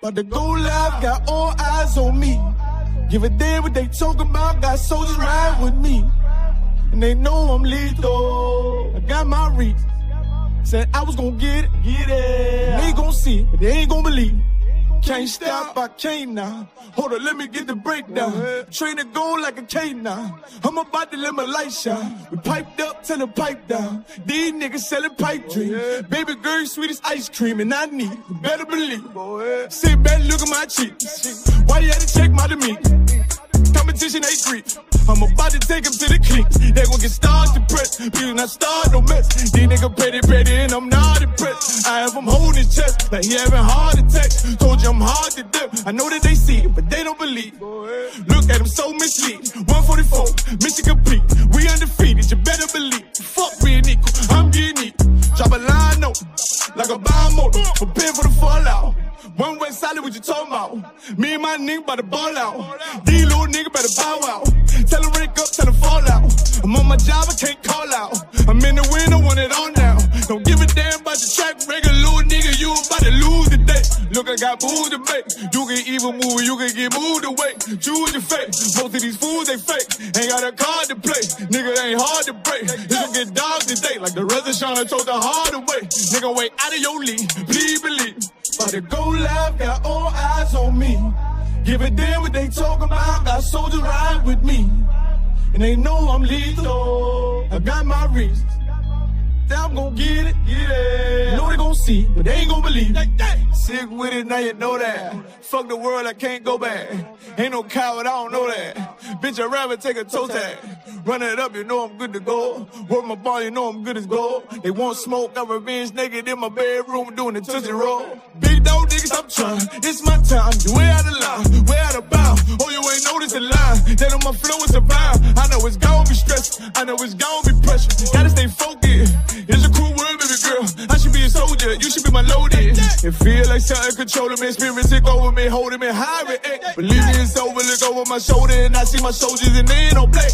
About to go live, got all eyes on me. Give a damn what they talk about, got soldiers ride with me. And they know I'm lethal, I got my reach. Said I was gon' get it. They gon' see, but they ain't gon' believe. Can't stop, I can't now. Hold on, let me get the breakdown. Train to go like a K now. I'm about to let my light shine. We piped up, turn the pipe down. These niggas selling pipe dreams. Baby girl, sweet as ice cream, and I need, you better believe. Sit back, look at my cheeks. Why you had to check my demeanor? Competition ain't creep. I'm about to take them to the cleats. They gon' get started depressed. Please not start no mess. These niggas petty, and I'm not impressed. I have him holding his chest like he having heart attacks. Told you I'm hard to dip. I know that they see it, but they don't believe. Look at him so misleading. 144, mission complete. We undefeated, you better believe. Fuck being equal, I'm getting equal. Drop a line note, like a bomb motor. Prepare for the fallout. One way solid, what you talking about? Me and my nigga bout to ball out. These little nigga better bow out. Tell him rank up, tell him fall out. I'm on my job, I can't call out. I'm in the wind, I want it all now. Don't give a damn about the track record, little nigga, you about to lose today. Look, I got moves to make. You can even move, you can get moved away. Choose your fate. Most of these fools, they fake. Ain't got a card to play. Nigga, ain't hard to break. It's gonna get dog today, like the rest of Shauna told the hard way. Nigga, way out of your league, please believe. About to go live, got all eyes on me. Give a damn what they talk about, got soldiers ride with me. And they know I'm lethal, I got my reasons. I'm gon' get it. Know they gon' see, but they ain't gon' believe. Sick with it, now you know that. Fuck the world, I can't go back. Ain't no coward, I don't know that. Bitch, I'd rather take a toe tag. Run it up, you know I'm good to go. Work my ball, you know I'm good as gold. They want smoke, got revenge naked in my bedroom doing the Tootsie Roll. Big dog niggas, stop trying. It's my time, you way out of line, way out of bounds. Oh, you ain't noticed the line. That on my flow is a vibe. I know it's gon' be stressful, I know it's gon' be pressure. Gotta stay focused. It's a cool word, baby girl. I should be a soldier, you should be my loaded. It feel like something controlling me, spirit take over me, holding me high. Believe me, it's over, look over my shoulder, and I see my soldiers, and they ain't no play.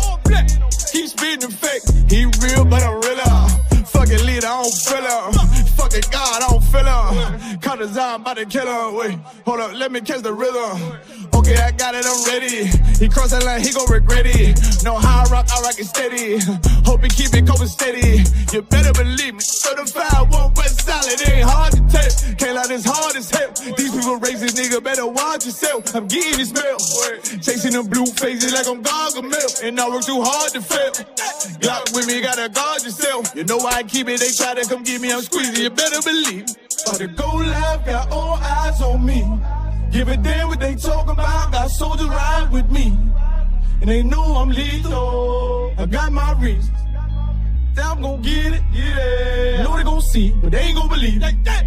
Keep spitting fake, he real, but I'm realer. Fucking leader, I don't feel her. Fucking God, I don't feel her. Caught his eye, I'm about to kill her. Wait, hold up, let me catch the rhythm. Okay, I got it, I'm ready. He cross that line, he gon' regret it. No how I rock it steady. Hope he keep it cold steady. You better believe me, certified, one West solid, it ain't hard to tell. Can't lie, this hard as hell. These people racist, nigga, better watch yourself. I'm getting this smell. Chasing them blue faces like I'm Gargamel. And I work too hard to fail. Glock with me, gotta guard yourself. You know why I keep it, they try to come get me, I'm squeezing, you better believe. About to go live, got all eyes on me. Give a damn what they talk about, got soldiers ride with me. And they know I'm lethal, I got my reasons. I'm gon' get it, know they gon' see, but they ain't gon' believe. Like that.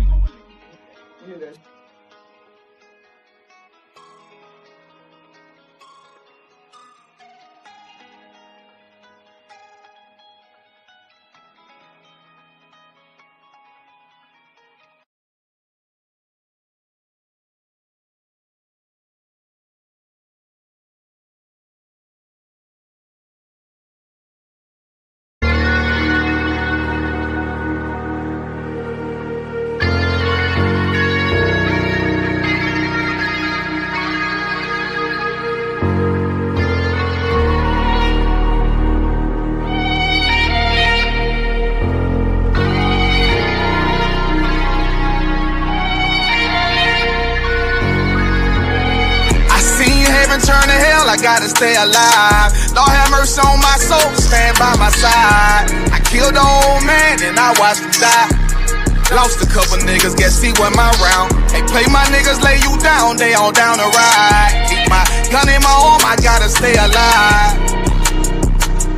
Turn to hell, I gotta stay alive. Lord have mercy on my soul, stand by my side. I killed the old man and I watched him die. Lost a couple niggas, guess he wasn't my round. Hey, play my niggas, lay you down, they all down to ride. Keep my gun in my arm, I gotta stay alive.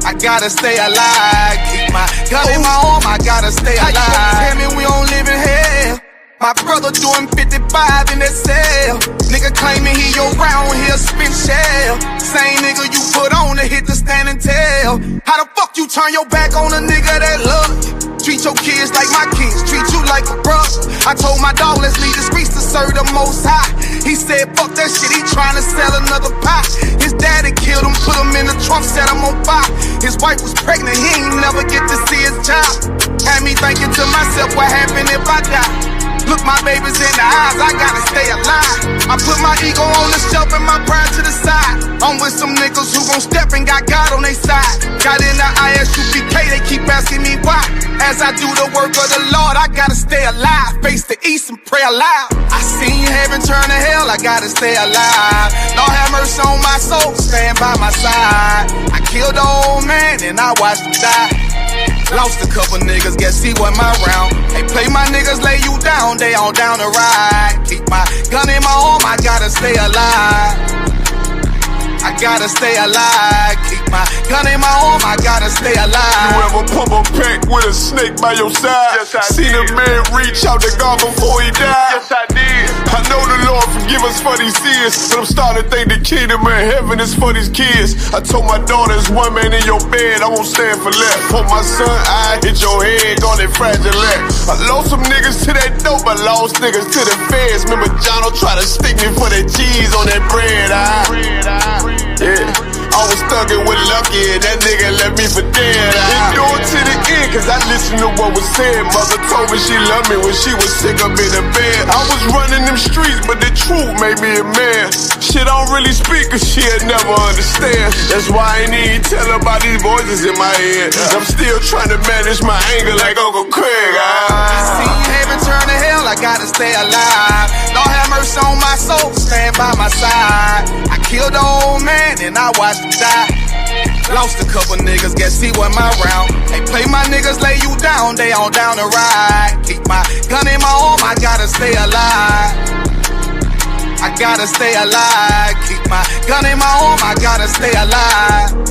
I gotta stay alive. Keep my gun in my arm, I gotta stay alive. Tell me we don't live in hell. My brother doing 55 in that cell. Nigga claiming he your round, he'll spin shell. Same nigga you put on to hit the stand and tell. How the fuck you turn your back on a nigga that love you? Treat your kids like my kids, treat you like a brother. I told my dog, let's leave the streets to serve the most high. He said, fuck that shit, he tryna sell another pie. His daddy killed him, put him in the trunk, set him on fire. His wife was pregnant, he ain't never get to see his child. Had me thinking to myself, what happened if I die? Look my babies in the eyes, I gotta stay alive. I put my ego on the shelf and my pride to the side. I'm with some niggas who gon' step and got God on their side. Got in the Isupk, they keep asking me why. As I do the work of the Lord, I gotta stay alive. Face the east and pray aloud. I seen heaven turn to hell, I gotta stay alive. Lord have mercy on my soul, stand by my side. I killed the old man and I watched him die. Lost a couple niggas, guess he wasn't my round. Hey, play my niggas, lay you down, they all down the ride. Keep my gun in my arm, I gotta stay alive. I gotta stay alive. Keep my gun in my arm, I gotta stay alive. You ever pump a pack with a snake by your side? Yes, I Seen did. a man reach out to God before he died? Yes, I did. I know the Lord forgive us for these sins, but I'm starting to think the kingdom of heaven is for these kids. I told my daughter, there's one man in your bed, I won't stand for left. For my son, I hit your head on that fragile leg. I lost some niggas to that dope, I lost niggas to the feds. Remember Jono tried to stick me for that cheese on that bread. Yeah, I was thuggin' with Lucky and that nigga left me for dead. Endure to the end, cause I listened to what was said. Mother told me she loved me when she was sick up in the bed. I was running them streets, but the truth made me a man. Shit, I don't really speak, cause she'll never understand. That's why I ain't even tell her about these voices in my head. I'm still trying to manage my anger like Uncle Craig. I see heaven turn to hell, I gotta stay alive. Lord have mercy on my soul, stand by my side. I killed the old man and I watched him die. Lost a couple niggas, guess he wasn't my round. Hey, play my niggas, lay you down, they all down the ride. Keep my gun in my arm, I gotta stay alive. I gotta stay alive. Keep my gun in my arm, I gotta stay alive.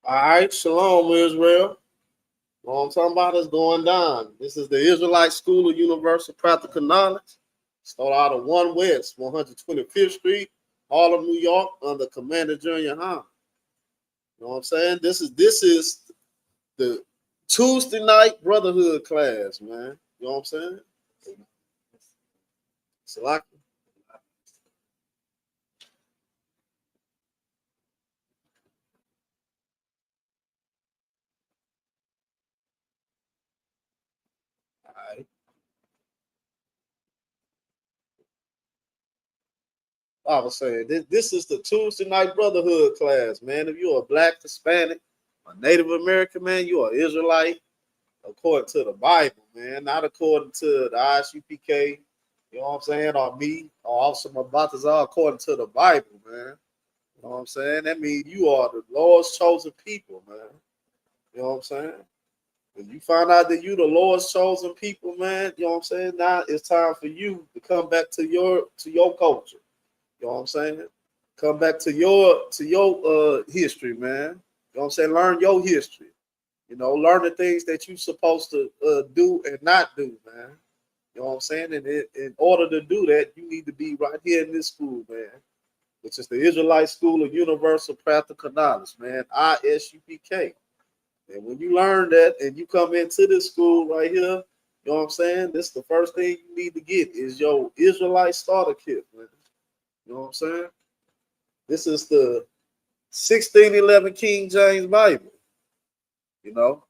All right, shalom, Israel. What I'm talking about is going down. This is the Israelite School of Universal Practical Knowledge. Start out of 1 West, 125th Street, Harlem, New York, under Commander Junior Hahn. You know what I'm saying? This is the Tuesday night Brotherhood class, man. You know what I'm saying? So like, all right. I was saying this is the Tuesday night Brotherhood class, man. If you're a Black, Hispanic, a Native American, man, you are Israelite according to the Bible, man, not according to the Isupk, you know what I'm saying, or me, or also my Batazar, according to the Bible, man. You know what I'm saying? That means you are the Lord's chosen people, man. You know what I'm saying? When you find out that you the Lord's chosen people, man, you know what I'm saying? Now it's time for you to come back to your culture. You know what I'm saying? Come back to your history, man. You know what I'm saying? Learn your history. You know, learn the things that you're supposed to do and not do, man. You know what I'm saying? And in order to do that, you need to be right here in this school, man. which is the Israelite School of Universal Practical Knowledge, man, ISUPK. And when you learn that and you come into this school right here, you know what I'm saying? This is the first thing you need to get is your Israelite starter kit, man. You know what I'm saying? This is the 1611 King James Bible. You know,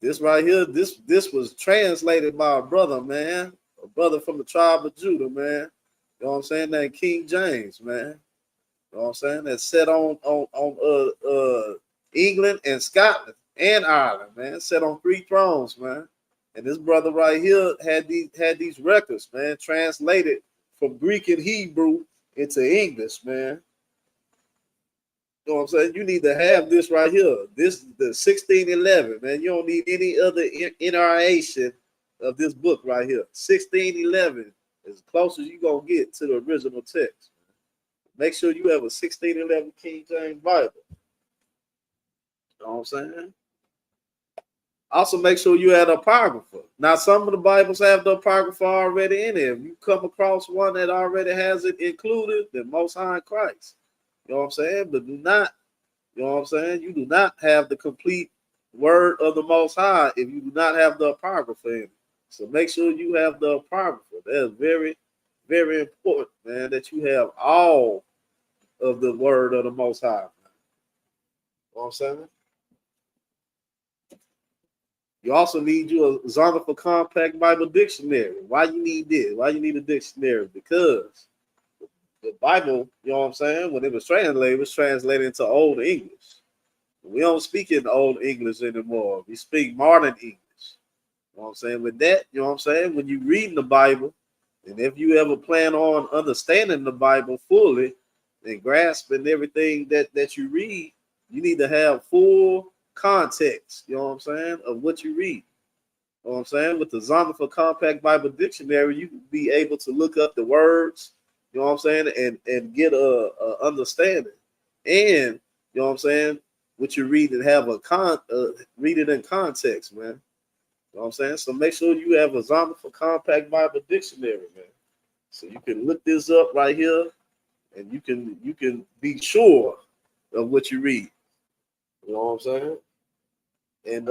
this right here, this was translated by a brother, man, a brother from the tribe of Judah, man. You know what I'm saying? That King James, man. You know what I'm saying? That's set on England and Scotland and Ireland, man. Set on 3 thrones, man. And this brother right here had these records, man, translated from Greek and Hebrew into English, man. You know what I'm saying? You need to have this right here. This is the 1611, man. You don't need any other iteration of this book right here. 1611 is as close as you're going to get to the original text. Make sure you have a 1611 King James Bible. You know what I'm saying? Also, make sure you have the Apocrypha. Now, some of the Bibles have the Apocrypha already in it. If you come across one that already has it included, then Most High in Christ. You know what I'm saying? But do not, you know what I'm saying? You do not have the complete word of the Most High if you do not have the Apocrypha in it. So make sure you have the Apocrypha. That is very, very important, man, that you have all of the word of the Most High. Man. You know what I'm saying? You also need you a Zondervan Compact Bible Dictionary. Why you need this? Why you need a dictionary? Because the Bible, you know what I'm saying, when it was translated into Old English. We don't speak in Old English anymore. We speak modern English. You know what I'm saying? With that, you know what I'm saying, when you read the Bible, and if you ever plan on understanding the Bible fully and grasping everything that you read, you need to have full context, you know what I'm saying, of what you read. You know what I'm saying? With the Zondervan Compact Bible Dictionary, you can be able to look up the words, you know what I'm saying, and get a understanding. And, you know what I'm saying, what you read and have read it in context, man. You know what I'm saying? So make sure you have a Zondervan Compact Bible Dictionary, man. So you can look this up right here, and you can be sure of what you read. You know what I'm saying? And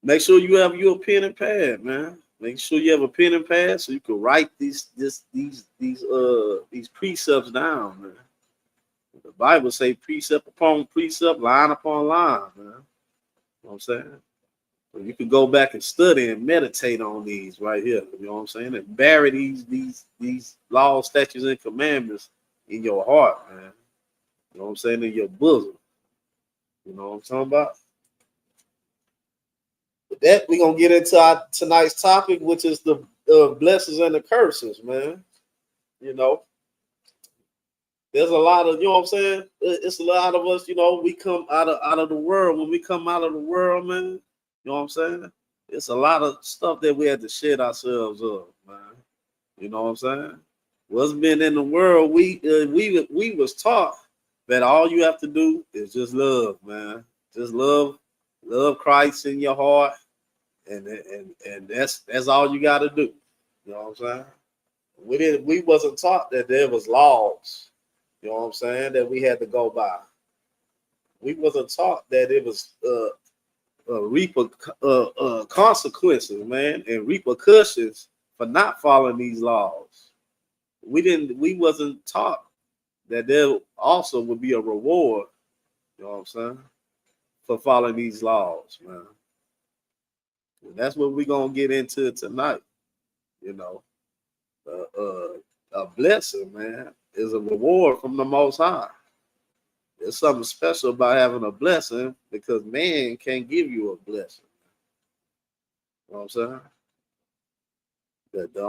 make sure you have your pen and pad, man. Make sure you have a pen and pad so you can write these precepts down, man. The Bible say precept upon precept, line upon line, man. You know what I'm saying? So you can go back and study and meditate on these right here. You know what I'm saying? And bury these laws, statutes, and commandments in your heart, man. You know what I'm saying? In your bosom. You know what I'm talking about? With that, we're going to get into our tonight's topic, which is the blessings and the curses, man. You know, there's a lot of, you know what I'm saying? It's a lot of us, you know, we come out of the world. When we come out of the world, man, you know what I'm saying? It's a lot of stuff that we had to shed ourselves of, man. You know what I'm saying? What's been in the world, we was taught that all you have to do is just love, man. Just love Christ in your heart, and that's all you got to do. You know what I'm saying? We wasn't taught that there was laws. You know what I'm saying? That we had to go by. We wasn't taught that it was consequences, man, and repercussions for not following these laws. We wasn't taught that there also would be a reward, you know what I'm saying, for following these laws, man. And that's what we're going to get into tonight, you know. A blessing, man, is a reward from the Most High. There's something special about having a blessing because man can't give you a blessing. You know what I'm saying? The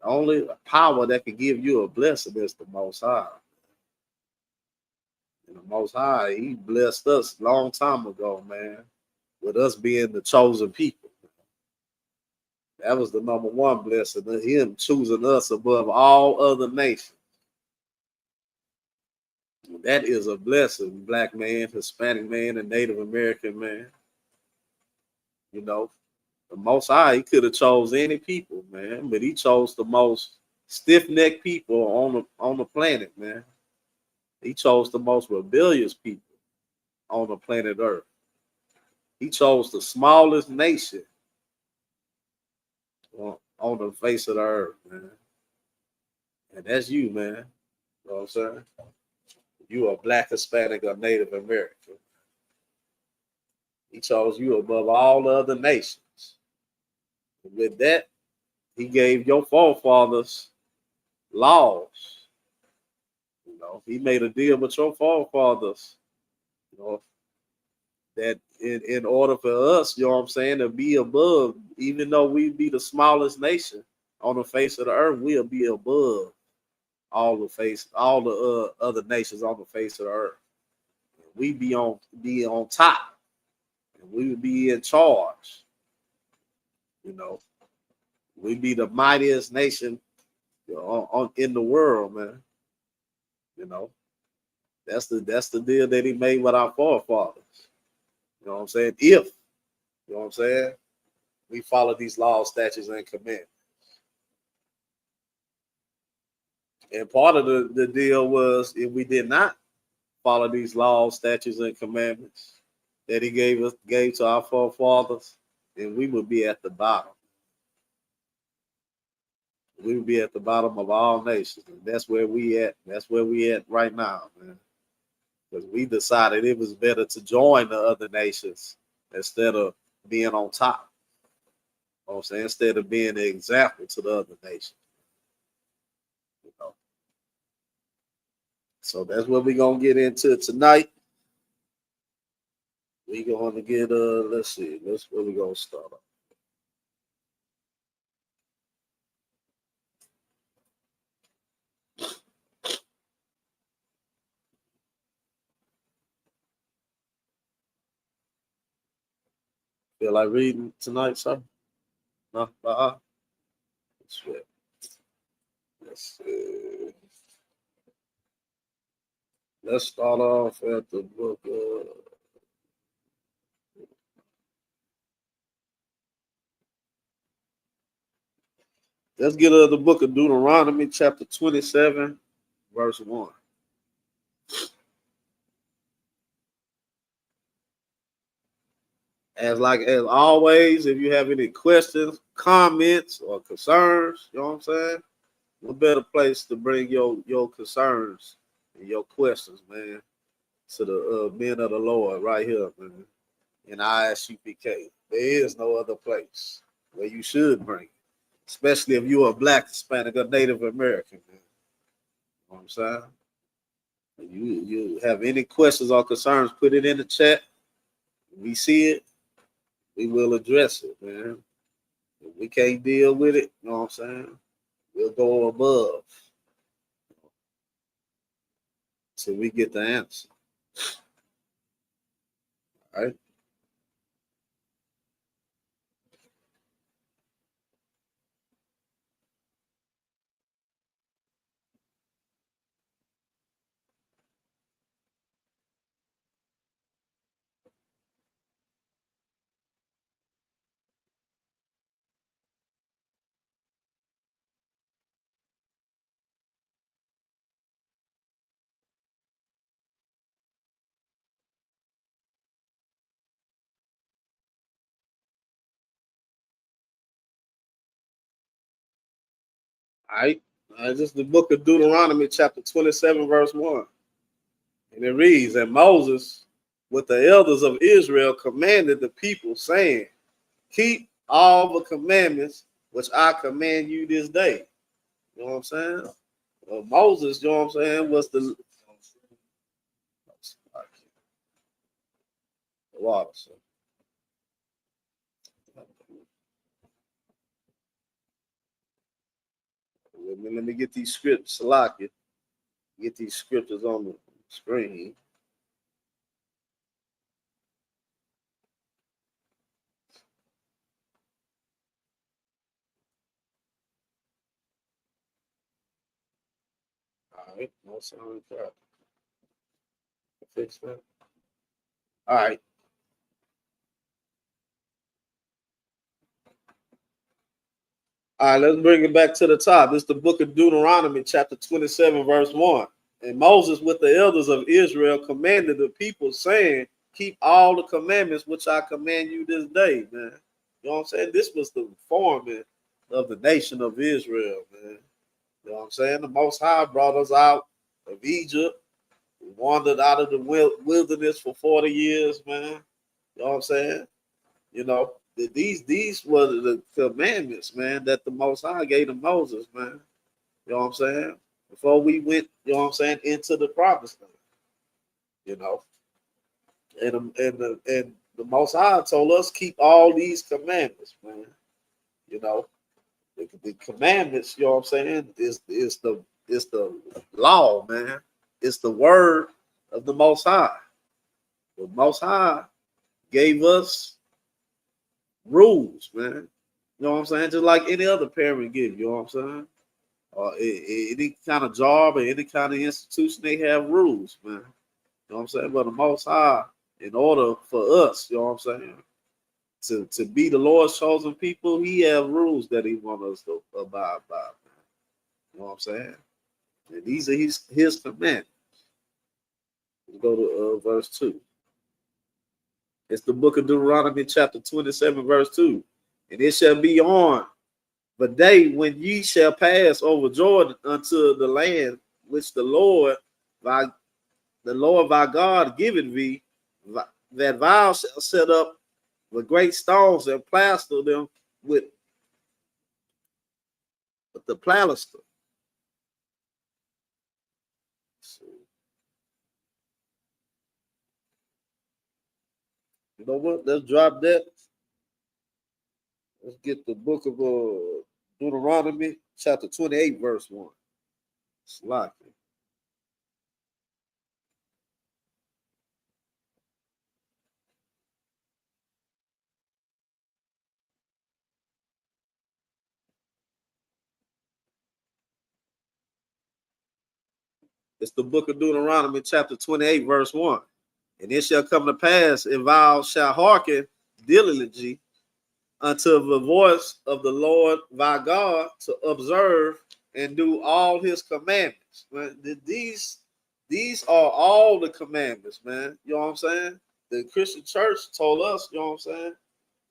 only power that can give you a blessing is the Most High. And the Most High, he blessed us a long time ago, man, with us being the chosen people. That was the number one blessing, him choosing us above all other nations. That is a blessing, Black man, Hispanic man, and Native American man. You know, the Most High, he could have chose any people, man, but he chose the most stiff-necked people on the planet, man. He chose the most rebellious people on the planet Earth. He chose the smallest nation on the face of the earth, man. And that's you, man. You know what I'm saying? You are Black, Hispanic, or Native American. He chose you above all the other nations. And with that, he gave your forefathers laws. You know, he made a deal with your forefathers, you know, that in order for us, you know what I'm saying, to be above, even though we be the smallest nation on the face of the earth, we'll be above all the other nations on the face of the earth. We be on top, and we would be in charge. You know, we be the mightiest nation, you know, in the world, man. You know, that's the deal that he made with our forefathers. You know what I'm saying? If, you know what I'm saying, we follow these laws, statutes, and commandments. And part of the deal was if we did not follow these laws, statutes, and commandments that he gave to our forefathers, then we would be at the bottom. We would be at the bottom of all nations. And that's where we at. That's where we at right now, man. Because we decided it was better to join the other nations instead of being on top. You know what I'm saying? Instead of being the example to the other nations. You know. So that's what we're gonna get into tonight. We're gonna get let's see, that's where we're gonna start off. Feel like reading tonight, sir? No, let's see. Let's start off at the book. Let's get the book of Deuteronomy, chapter 27, verse 1. As always, if you have any questions, comments, or concerns, you know what I'm saying? No better place to bring your concerns and your questions, man, to the men of the Lord right here, man, in Isupk. There is no other place where you should bring it, especially if you're a Black, Hispanic, or Native American, man. You know what I'm saying? You have any questions or concerns, put it in the chat. If we see it, we will address it, man. If we can't deal with it, you know what I'm saying? We'll go above till we get the answer. All right. All right. This is the book of Deuteronomy, chapter 27, verse 1. And it reads, and Moses, with the elders of Israel, commanded the people, saying, keep all the commandments which I command you this day. You know what I'm saying? Moses, you know what I'm saying, was the water. So. Let me get these scripts, Salaki. Get these scriptures on the screen. All right, no sound crap. Fix that. All right. All right, let's bring it back to the top. It's the book of Deuteronomy, chapter 27, verse 1. And Moses with the elders of Israel commanded the people, saying, keep all the commandments which I command you this day, man. You know what I'm saying? This was the forming of the nation of Israel, man. You know what I'm saying? The Most High brought us out of Egypt. We wandered out of the wilderness for 40 years, man. You know what I'm saying? You know, these were the commandments, man, that the Most High gave to Moses, man. You know what I'm saying? Before we went, you know what I'm saying, into the promised land. You know, and the Most High told us keep all these commandments, man. You know, the commandments, you know what I'm saying, is the law, man. It's the word of the Most High. The Most High gave us rules, man. You know what I'm saying? Just like any other parent give, you know what I'm saying? Or any kind of job or any kind of institution, they have rules, man. You know what I'm saying? But the Most High, in order for us, you know what I'm saying, to be the Lord's chosen people, he have rules that he wants us to abide by, man. You know what I'm saying? And these are his commandments. Let's go to verse 2. It's the book of Deuteronomy, chapter 27, verse 2. And it shall be on the day when ye shall pass over Jordan unto the land which the Lord thy God giveth thee, that thou shalt set up the great stones and plaster them with the plaster. You know what? Let's drop that. Let's get the book of Deuteronomy, chapter 28, verse 1. Slack it. It's the book of Deuteronomy, chapter 28, verse 1. And it shall come to pass, if thou shalt hearken diligently unto the voice of the Lord thy God, to observe and do all his commandments. Man, these are all the commandments, man. You know what I'm saying? The Christian church told us, you know what I'm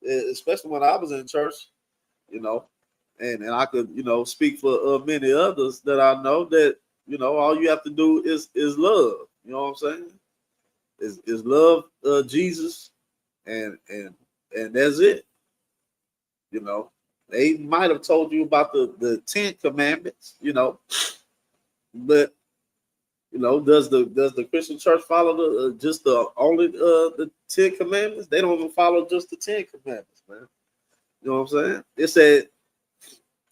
saying? Especially when I was in church, you know, and I could, you know, speak for many others that I know that, you know, all you have to do is love. You know what I'm saying? Is love Jesus, and that's it. You know, they might have told you about the 10 commandments, you know, but you know, does the Christian church follow the just the only the 10 commandments? They don't even follow just the 10 commandments, man. You know what I'm saying? It said,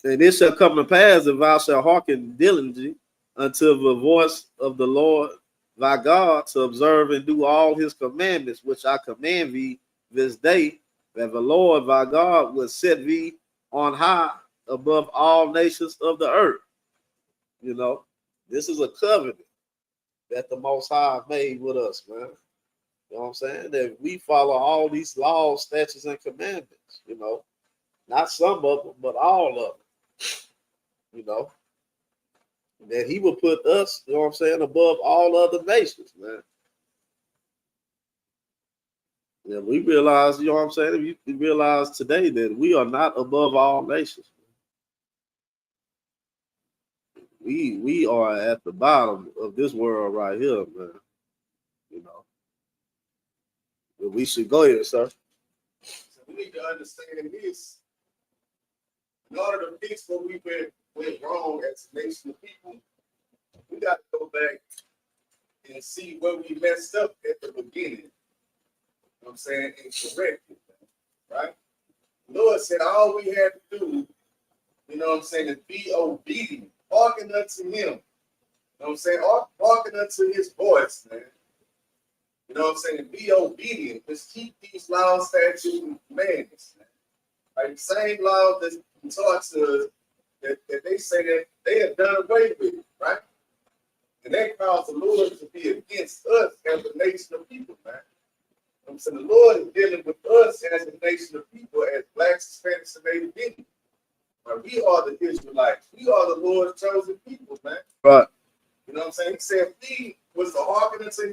and it shall come to pass if thou shalt hearken diligently unto the voice of the Lord thy God, to observe and do all his commandments, which I command thee this day, that the Lord thy God will set thee on high above all nations of the earth. You know, this is a covenant that the Most High made with us, man. You know what I'm saying? That we follow all these laws, statutes, and commandments, you know. Not some of them, but all of them. You know. That he will put us, you know what I'm saying, above all other nations, man. Yeah, we realize, you know what I'm saying, we realize today that we are not above all nations. We are at the bottom of this world right here, man. You know. But we should go here, sir. So we need to understand this. In order to fix what we went wrong as a nation of people, we got to go back and see where we messed up at the beginning. You know what I'm saying? And correct it, right? The Lord said all we had to do, you know what I'm saying, is be obedient, hearken unto him. You know what I'm saying? Hearken unto his voice, man. You know what I'm saying? Be obedient. Just keep these laws, statutes, and commandments, man. Like the same laws that's taught to us that they say that they have done away with, right? And that caused the Lord to be against us as a nation of people, man. You know I'm saying? The Lord is dealing with us as a nation of people, as blacks, Hispanics, and Native Indians. We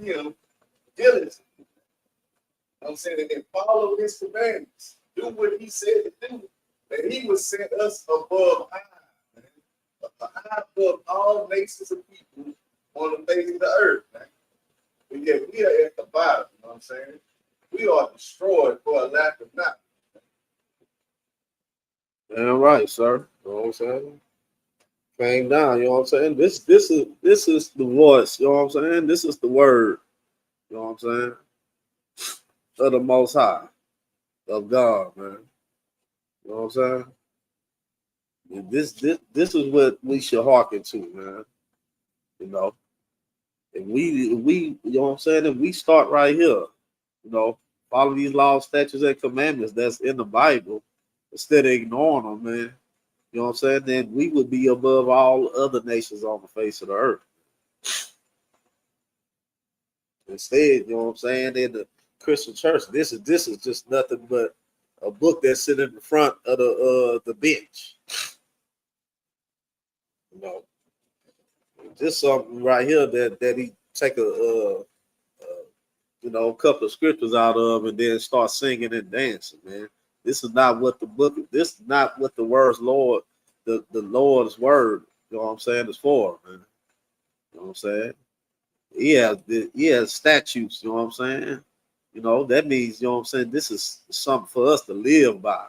him diligently. I'm saying, and follow his commandments. Do what he said to do. And he would set us above high, man. High above all nations of people on the face of the earth, man. But yet we are at the bottom, you know what I'm saying? We are destroyed for a lack of knowledge. Damn right, sir. You know what I'm saying? Came down, you know what I'm saying? This is the voice, you know what I'm saying? This is the word, you know what I'm saying? Of the Most High, of God, man. You know what I'm saying? And this is what we should hearken to, man. You know, if we, you know what I'm saying? If we start right here, you know, follow these laws, statutes, and commandments that's in the Bible, instead of ignoring them, man. You know what I'm saying? Then we would be above all other nations on the face of the earth. Instead, you know what I'm saying? In the Christian church, this is just nothing but a book that's sitting in the front of the bench. You know, just something right here that he take a you know, a couple of scriptures out of and then start singing and dancing, man. This is not what the book. This is not what the words Lord, the Lord's word. You know what I'm saying? Is for, man. You know what I'm saying? He has statutes. You know what I'm saying? You know that means, you know what I'm saying. This is something for us to live by.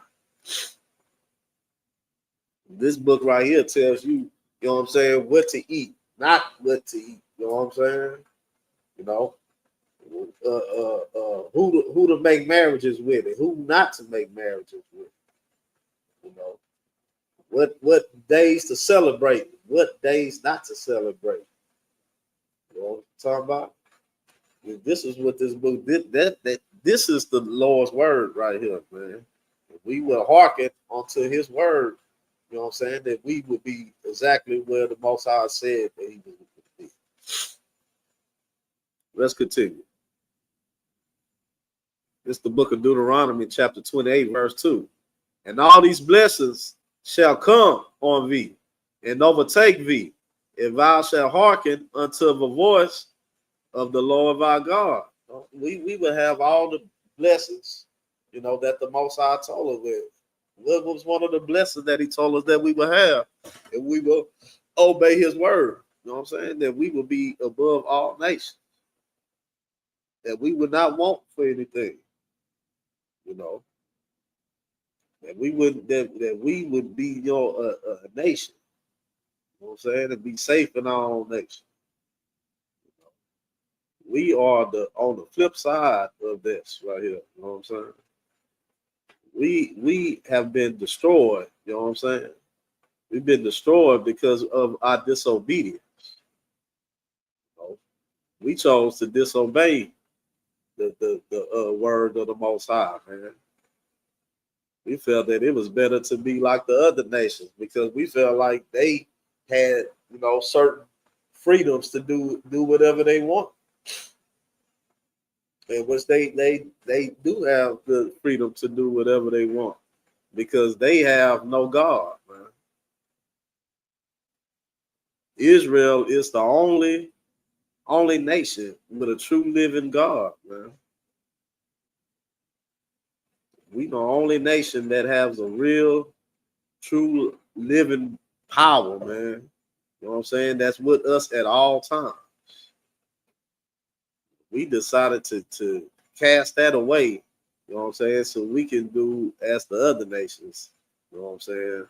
This book right here tells you, you know what I'm saying, what to eat, not what to eat. You know what I'm saying? You know. Who to make marriages with and who not to make marriages with. You know, what days to celebrate, what days not to celebrate. You know what I'm talking about? This is what this book did. This is the Lord's word right here, man. If we will hearken unto his word, you know what I'm saying, that we would be exactly where the Most High said that he would be. Let's continue. It's the book of Deuteronomy, chapter 28, verse 2. And all these blessings shall come on thee and overtake thee, if thou shalt hearken unto the voice of the Lord our God. We will have all the blessings, you know, that the Most High told us with. What was one of the blessings that he told us that we will have if we will obey his word? You know what I'm saying? That we will be above all nations. That we would not want for anything. You know, that we would be, you know, a nation. You know what I'm saying? And be safe in our own nation. You know? We are on the flip side of this right here. You know what I'm saying? We have been destroyed. You know what I'm saying? We've been destroyed because of our disobedience. You know? We chose to disobey the word of the Most High, man. We felt that it was better to be like the other nations because we felt like they had, you know, certain freedoms to do whatever they want. And which they do have the freedom to do whatever they want because they have no God, man. Israel is the only nation with a true living God, man. We the only nation that has a real, true living power, man. You know what I'm saying? That's with us at all times. We decided to cast that away, you know what I'm saying, so we can do as the other nations, you know what I'm saying,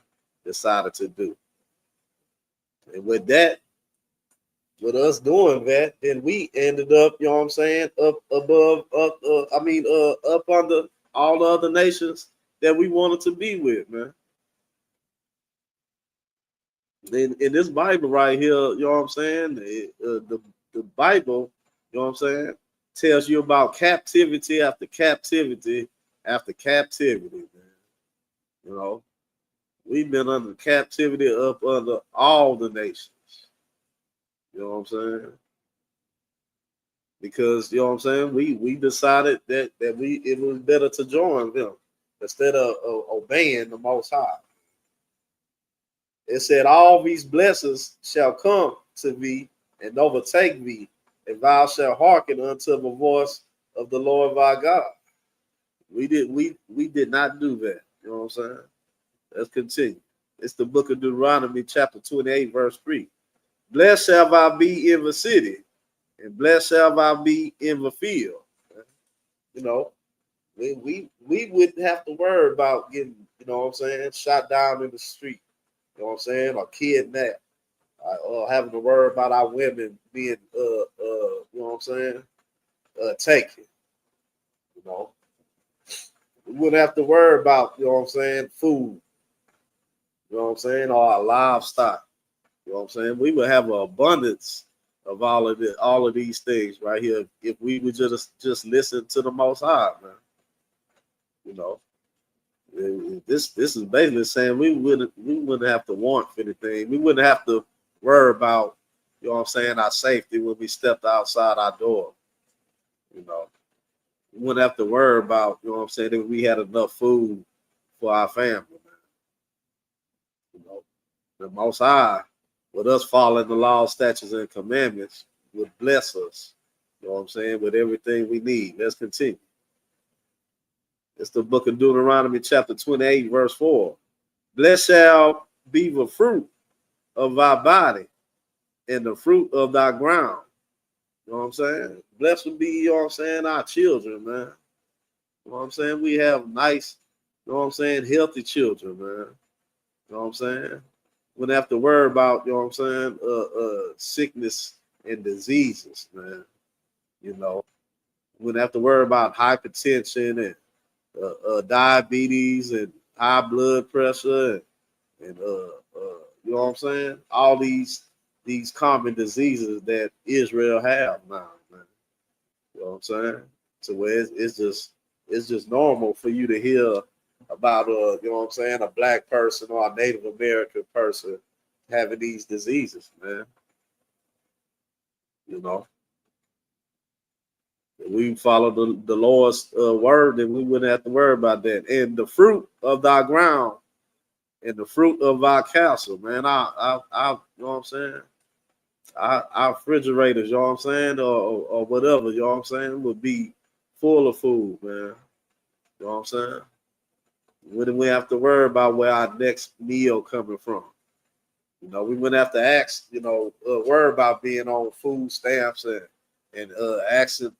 decided to do. And with that, with us doing that, then we ended up, you know what I'm saying, up above, up under all the other nations that we wanted to be with, man. In this Bible right here, you know what I'm saying, the Bible, you know what I'm saying, tells you about captivity after captivity after captivity, man. You know, we've been under captivity up under all the nations. You know what I'm saying? Because, you know what I'm saying, we decided that it was better to join them instead of obeying the Most High. It said, all these blessings shall come to thee and overtake thee, and thou shalt hearken unto the voice of the Lord thy God. We did not do that. You know what I'm saying? Let's continue. It's the book of Deuteronomy, chapter 28, verse 3. Blessed shall thou be in the city, and blessed shall thou be in the field. You know, we wouldn't have to worry about getting, you know what I'm saying, shot down in the street, you know what I'm saying, or kidnapped, or having to worry about our women being, you know what I'm saying, taken. You know, we wouldn't have to worry about, you know what I'm saying, food, you know what I'm saying, or our livestock. You know what I'm saying? We would have an abundance of all of these things right here if we would just listen to the Most High, man. You know, this is basically saying we wouldn't have to want for anything. We wouldn't have to worry about, you know what I'm saying, our safety when we stepped outside our door. You know, we wouldn't have to worry about, you know what I'm saying, that we had enough food for our family, man. You know, the Most High, with us following the law, statutes, and commandments, would bless us, you know what I'm saying, with everything we need. Let's continue. It's the book of Deuteronomy, chapter 28, verse 4. Blessed shall be the fruit of thy body and the fruit of thy ground. You know what I'm saying? Blessed would be, you know what I'm saying, our children, man. You know what I'm saying? We have nice, you know what I'm saying, healthy children, man. You know what I'm saying? Wouldn't have to worry about, you know what I'm saying, sickness and diseases, man. You know, wouldn't have to worry about hypertension and diabetes and high blood pressure and you know what I'm saying? All these common diseases that Israel have now, man. You know what I'm saying? So where it's just normal for you to hear about you know what I'm saying, a black person or a Native American person having these diseases, man. You know, if we follow the Lord's word, then we wouldn't have to worry about that. And the fruit of thy ground and the fruit of our castle, man. I you know what I'm saying? Our refrigerators, you know what I'm saying, or whatever, you know what I'm saying, would be full of food, man. You know what I'm saying? Wouldn't we have to worry about where our next meal coming from? You know, we wouldn't have to ask, you know, worry about being on food stamps and asking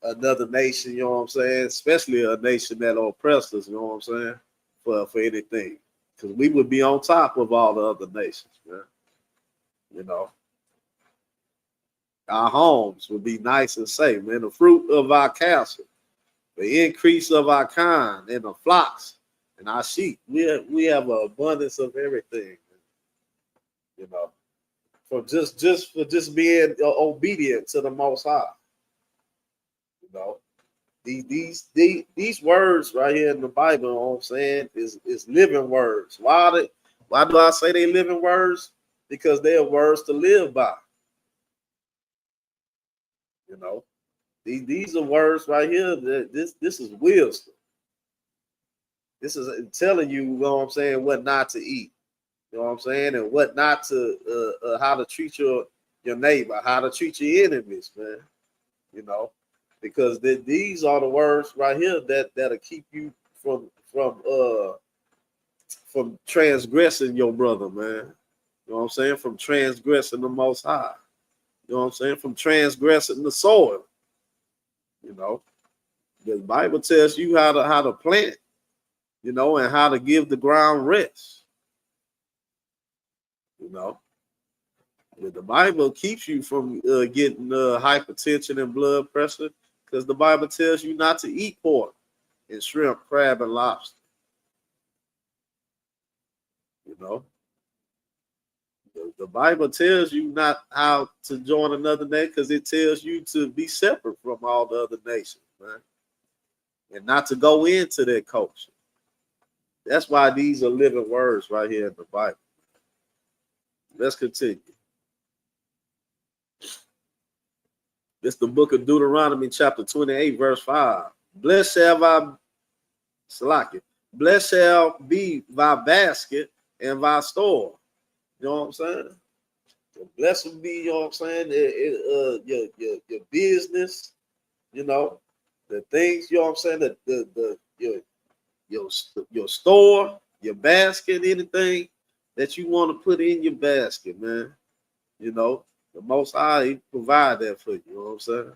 another nation, you know what I'm saying, especially a nation that oppressed us, you know what I'm saying, for anything. Because we would be on top of all the other nations, man. You know, our homes would be nice and safe, man. The fruit of our castle, the increase of our kind, and the flocks and our sheep. We have an abundance of everything, you know, for just being obedient to the Most High. You know, these words right here in the Bible, you know what I'm saying, is living words. Why do I say they living words? Because they are words to live by. You know, these are words right here. This is wisdom. This is telling you, you know what I'm saying, what not to eat. You know what I'm saying, and what not to, how to treat your neighbor, how to treat your enemies, man. You know, because these are the words right here that'll keep you from transgressing your brother, man. You know what I'm saying, from transgressing the Most High. You know what I'm saying, from transgressing the soil. You know, the Bible tells you how to plant, you know, and how to give the ground rest. You know, the Bible keeps you from getting hypertension and blood pressure, because the Bible tells you not to eat pork and shrimp, crab, and lobster. You know, the Bible tells you not how to join another nation, because it tells you to be separate from all the other nations, man, and not to go into their culture. That's why these are living words right here in the Bible. Let's continue. It's the book of Deuteronomy, chapter 28, verse 5. Blessed shall be thy basket and thy store. You know what I'm saying? Blessed would be, you know what I'm saying, your business, you know, the things, you know what I'm saying, your store, your basket, anything that you want to put in your basket, man. You know, the Most High He provide that for you. You know what I'm saying?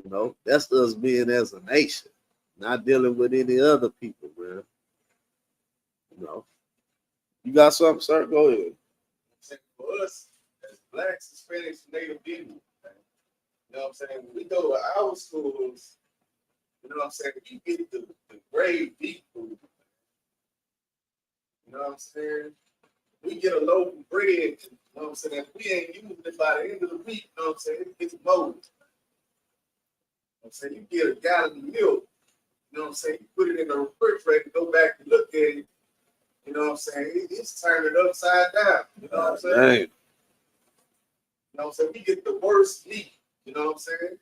You know, that's us being as a nation, not dealing with any other people, man. You know, you got something, sir? Go ahead. For us, as blacks, Hispanics, Native people, man, you know what I'm saying? When we go to our schools, you know what I'm saying? You get the grade B food. You know what I'm saying? We get a loaf of bread, you know what I'm saying? If we ain't using it by the end of the week, you know what I'm saying? It gets molded. You know what I'm saying? You get a gallon of milk, you know what I'm saying? You put it in the refrigerator, go back and look at it, you know what I'm saying? It's turning upside down, you know what I'm saying? Dang. You know what I'm saying? We get the worst meat, you know what I'm saying?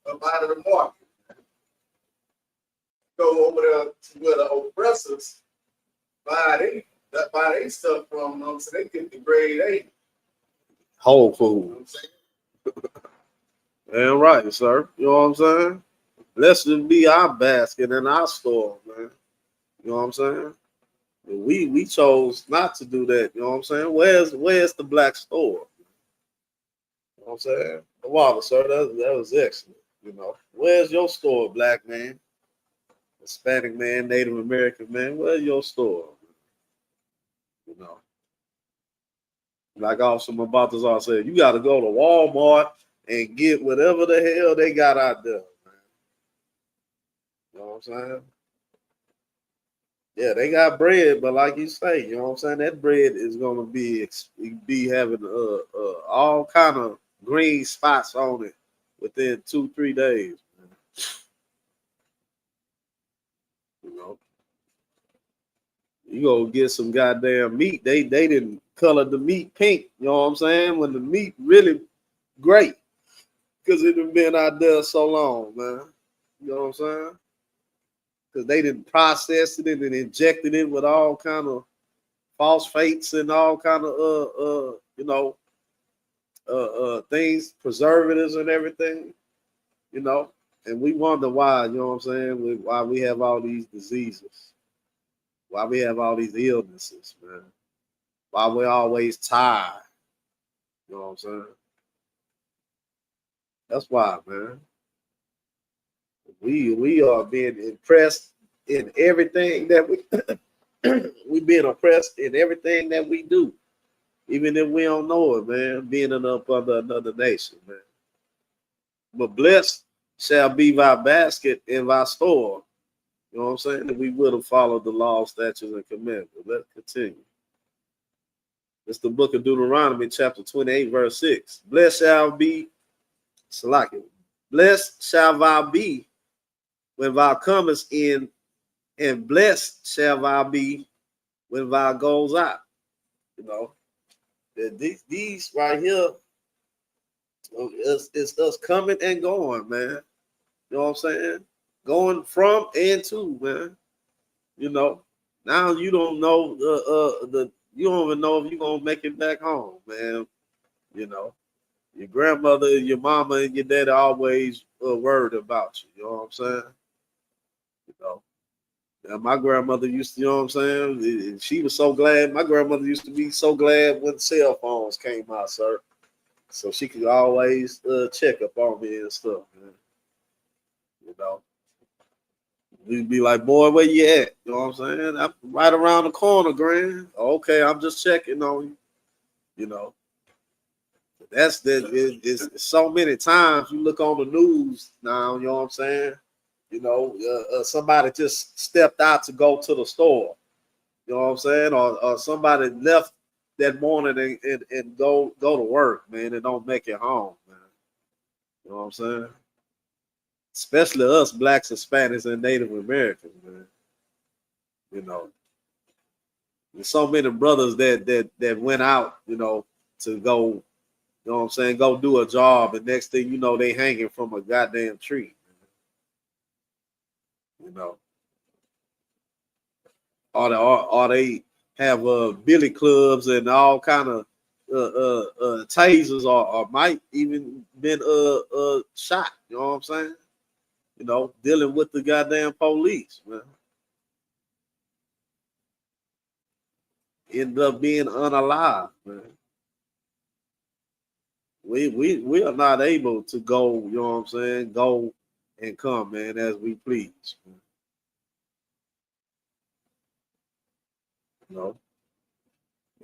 Up out of the market. Go over there to where the oppressors buy they stuff from, you know what I'm saying? They get the grade A. Whole You know food. what I'm saying? Damn right, sir. You know what I'm saying? Let's just be our basket in our store, man. You know what I'm saying? We chose not to do that. You know what I'm saying? Where's the black store? You know what I'm saying? The water, sir. That was excellent. You know, where's your store, black man? Hispanic man, Native American man, where's your store? You know, like also my Balthazar said, you got to go to Walmart and get whatever the hell they got out there, man. You know what I'm saying? Yeah, they got bread, but like you say, you know what I'm saying, that bread is gonna be having all kind of green spots on it within 2-3 days, man. You know, you go get some goddamn meat. They didn't color the meat pink. You know what I'm saying? When the meat really great, because it done been out there so long, man. You know what I'm saying? Because they didn't process it and injected it with all kind of phosphates and all kind of things, preservatives and everything. You know, and we wonder why. You know what I'm saying? Why we have all these diseases. Why we have all these illnesses, man. Why we're always tired. You know what I'm saying? That's why, man. We are being impressed in everything that we being oppressed in everything that we do, even if we don't know it, man. Being up under another nation, man. But blessed shall be thy basket in thy store. You know what I'm saying? That we would have followed the law, statutes, and commandments. Let's continue. It's the book of Deuteronomy, chapter 28, verse 6. Blessed shall be, Salaki. Blessed shall thou be when thou comest in, and blessed shall thou be when thou goes out. You know, these right here, it's us coming and going, man. You know what I'm saying? Going from and to, man. You know, now you don't know you don't even know if you're gonna make it back home, man. You know, your grandmother, your mama, and your daddy always worried about you. You know what I'm saying? You know, and my grandmother used to, you know what I'm saying? She was so glad. My grandmother used to be so glad when cell phones came out, sir. So she could always check up on me and stuff, man. You know, we'd be like, boy, where you at? You know what I'm saying? I'm right around the corner, Grand. Okay, I'm just checking on you. You know, that's it's so many times you look on the news now, you know what I'm saying? You know, somebody just stepped out to go to the store. You know what I'm saying? Or somebody left that morning and go to work, man, and don't make it home, man. You know what I'm saying? Especially us blacks, Hispanics, and Native Americans, man. You know, there's so many brothers that went out, you know, to go, you know what I'm saying, go do a job, and next thing you know, they hanging from a goddamn tree. You know, or they have billy clubs and all kind of tasers or might even been shot. You know what I'm saying? You know, dealing with the goddamn police, man. Ended up being unalive, man. We are not able to go, you know what I'm saying, go and come, man, as we please. Man. You know,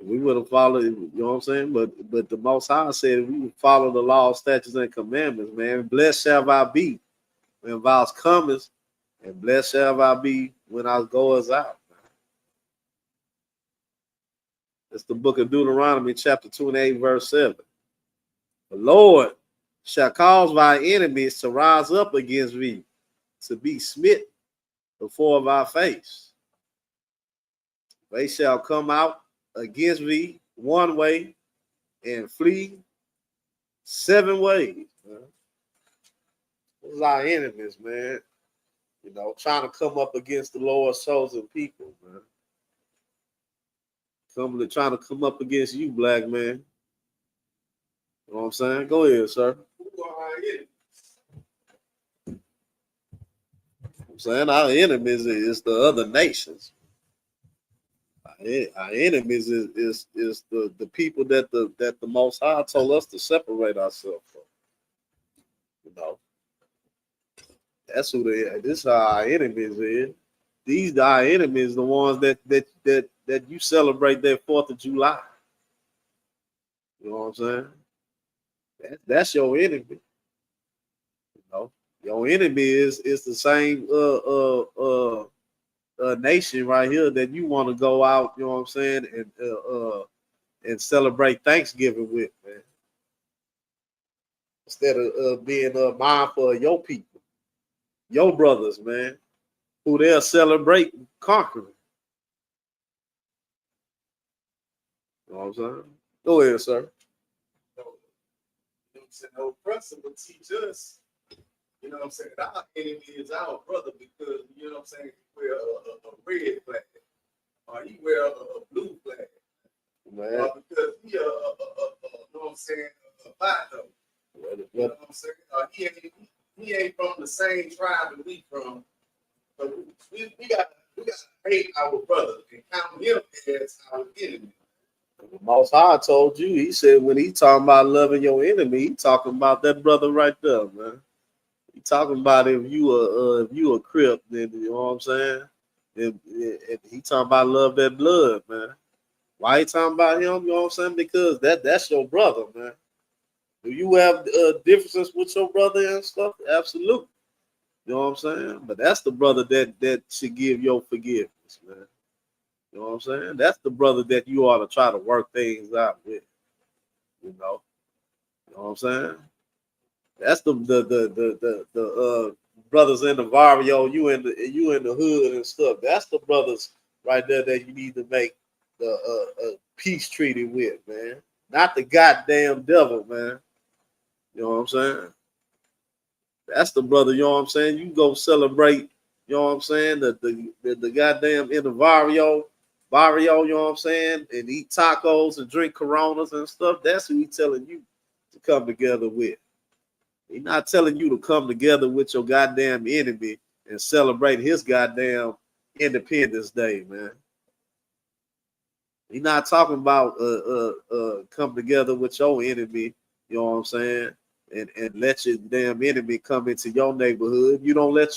we would have followed, you know what I'm saying, but the Most High said we would follow the law, statutes, and commandments, man. Blessed shall I be when thou comest, and blessed shall I be when I goes out. It's the book of Deuteronomy, chapter 28, verse 7. The Lord shall cause thy enemies to rise up against thee, to be smitten before thy face. They shall come out against thee one way and flee 7 ways. Those are our enemies, man. You know, trying to come up against the Lord's chosen people, man. Trying to come up against you, black man. You know what I'm saying? Go ahead, sir. Who are our enemies? I'm saying our enemies is the other nations. Our enemies is the people that the Most High told us to separate ourselves from. You know, that's who they are. This is how our enemies is. These are our enemies, the ones that you celebrate that 4th of July. You know what I'm saying? That's your enemy. You know, your enemy is the same nation right here that you want to go out, you know what I'm saying, and celebrate Thanksgiving with, man. Instead of being mindful of your people, your brothers, man, who they'll celebrate conquering. You know what I'm saying? Go ahead, sir. No oppressor will teach us, you know what I'm saying, our enemy is our brother because, you know what I'm saying, you wear a red flag or you wear a blue flag. Man. Because he, you know what I'm saying, a Bible. You know what I'm saying? He ain't from the same tribe that we from. But we got to hate our brother and count him as our enemy. The Most High told you, he said when he talking about loving your enemy, he talking about that brother right there, man. He talking about if you a Crip, then you know what I'm saying? If he talking about love that blood, man. Why he talking about him? You know what I'm saying? Because that's your brother, man. Do you have differences with your brother and stuff? Absolutely. You know what I'm saying? But that's the brother that should give your forgiveness, man. You know what I'm saying? That's the brother that you ought to try to work things out with. You know what I'm saying? That's the brothers in the barrio, you in the hood and stuff. That's the brothers right there that you need to make the peace treaty with, man. Not the goddamn devil, man. You know what I'm saying? That's the brother, you know what I'm saying? You go celebrate, you know what I'm saying? The goddamn in the barrio, you know what I'm saying? And eat tacos and drink Coronas and stuff. That's who he's telling you to come together with. He's not telling you to come together with your goddamn enemy and celebrate his goddamn Independence Day, man. He's not talking about come together with your enemy, you know what I'm saying? And let your damn enemy come into your neighborhood. You don't let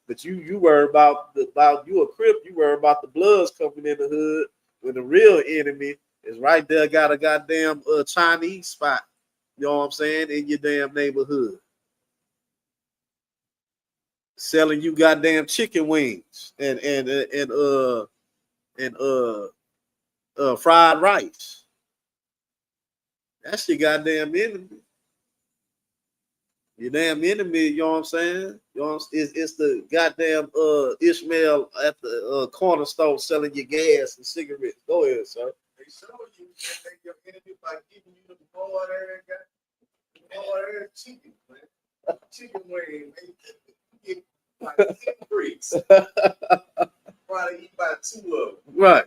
but you worry about you a Crip, you worry about the Bloods coming in the hood when the real enemy is right there, got a goddamn Chinese spot, you know what I'm saying, in your damn neighborhood. Selling you goddamn chicken wings and fried rice. That's your goddamn enemy. Your damn enemy, you know what I'm saying? You know, it's the goddamn Ishmael at the corner store selling you gas and cigarettes. Go ahead, sir. They show you that they your enemy by giving you the hard-ass chicken, man. Chicken wing, they get like 10 bricks. Probably eat by 2 of them. Right.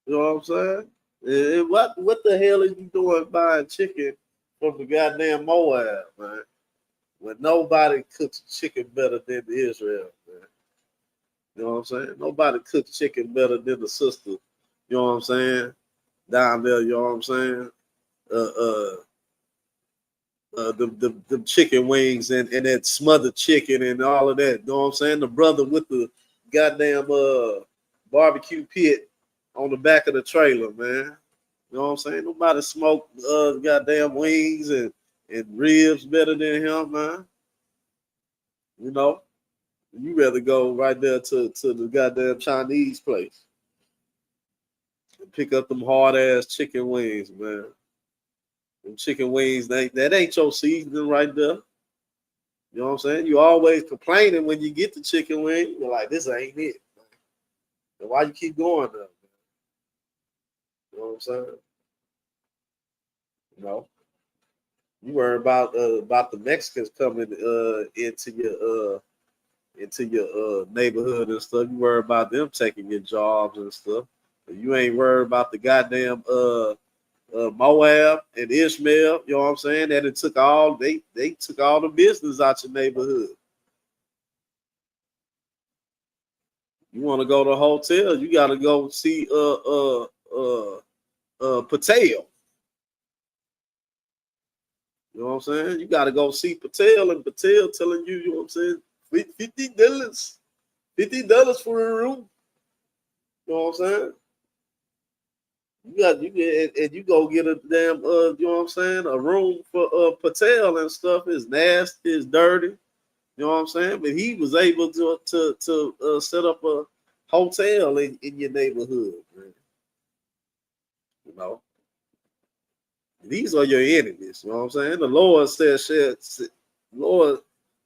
You know what I'm saying? What the hell are you doing buying chicken from the goddamn Moab, man? When nobody cooks chicken better than Israel, man. You know what I'm saying? Nobody cooks chicken better than the sister. You know what I'm saying? Down there, you know what I'm saying? The chicken wings and that smothered chicken and all of that. You know what I'm saying? The brother with the goddamn barbecue pit on the back of the trailer, man. You know what I'm saying? Nobody smoked goddamn wings and ribs better than him, man. You know, you rather go right there to the goddamn Chinese place and pick up them hard ass chicken wings, man. Them chicken wings, that ain't your seasoning right there. You know what I'm saying? You always complaining when you get the chicken wing. You're like, this ain't it. And why you keep going there? You know what I'm saying? You know, you worry about the Mexicans coming into your neighborhood and stuff. You worry about them taking your jobs and stuff. But you ain't worried about the goddamn Moab and Ishmael. You know what I'm saying? That it took all they took all the business out your neighborhood. You want to go to a hotel, you got to go see Patel. You know what I'm saying? You got to go see Patel, and Patel telling you, you know what I'm saying, $50 for a room. You know what I'm saying? You go get a damn you know what I'm saying, a room for Patel and stuff. Is nasty, is dirty. You know what I'm saying? But he was able to set up a hotel in your neighborhood, man. You know, these are your enemies. You know what I'm saying? The Lord says, the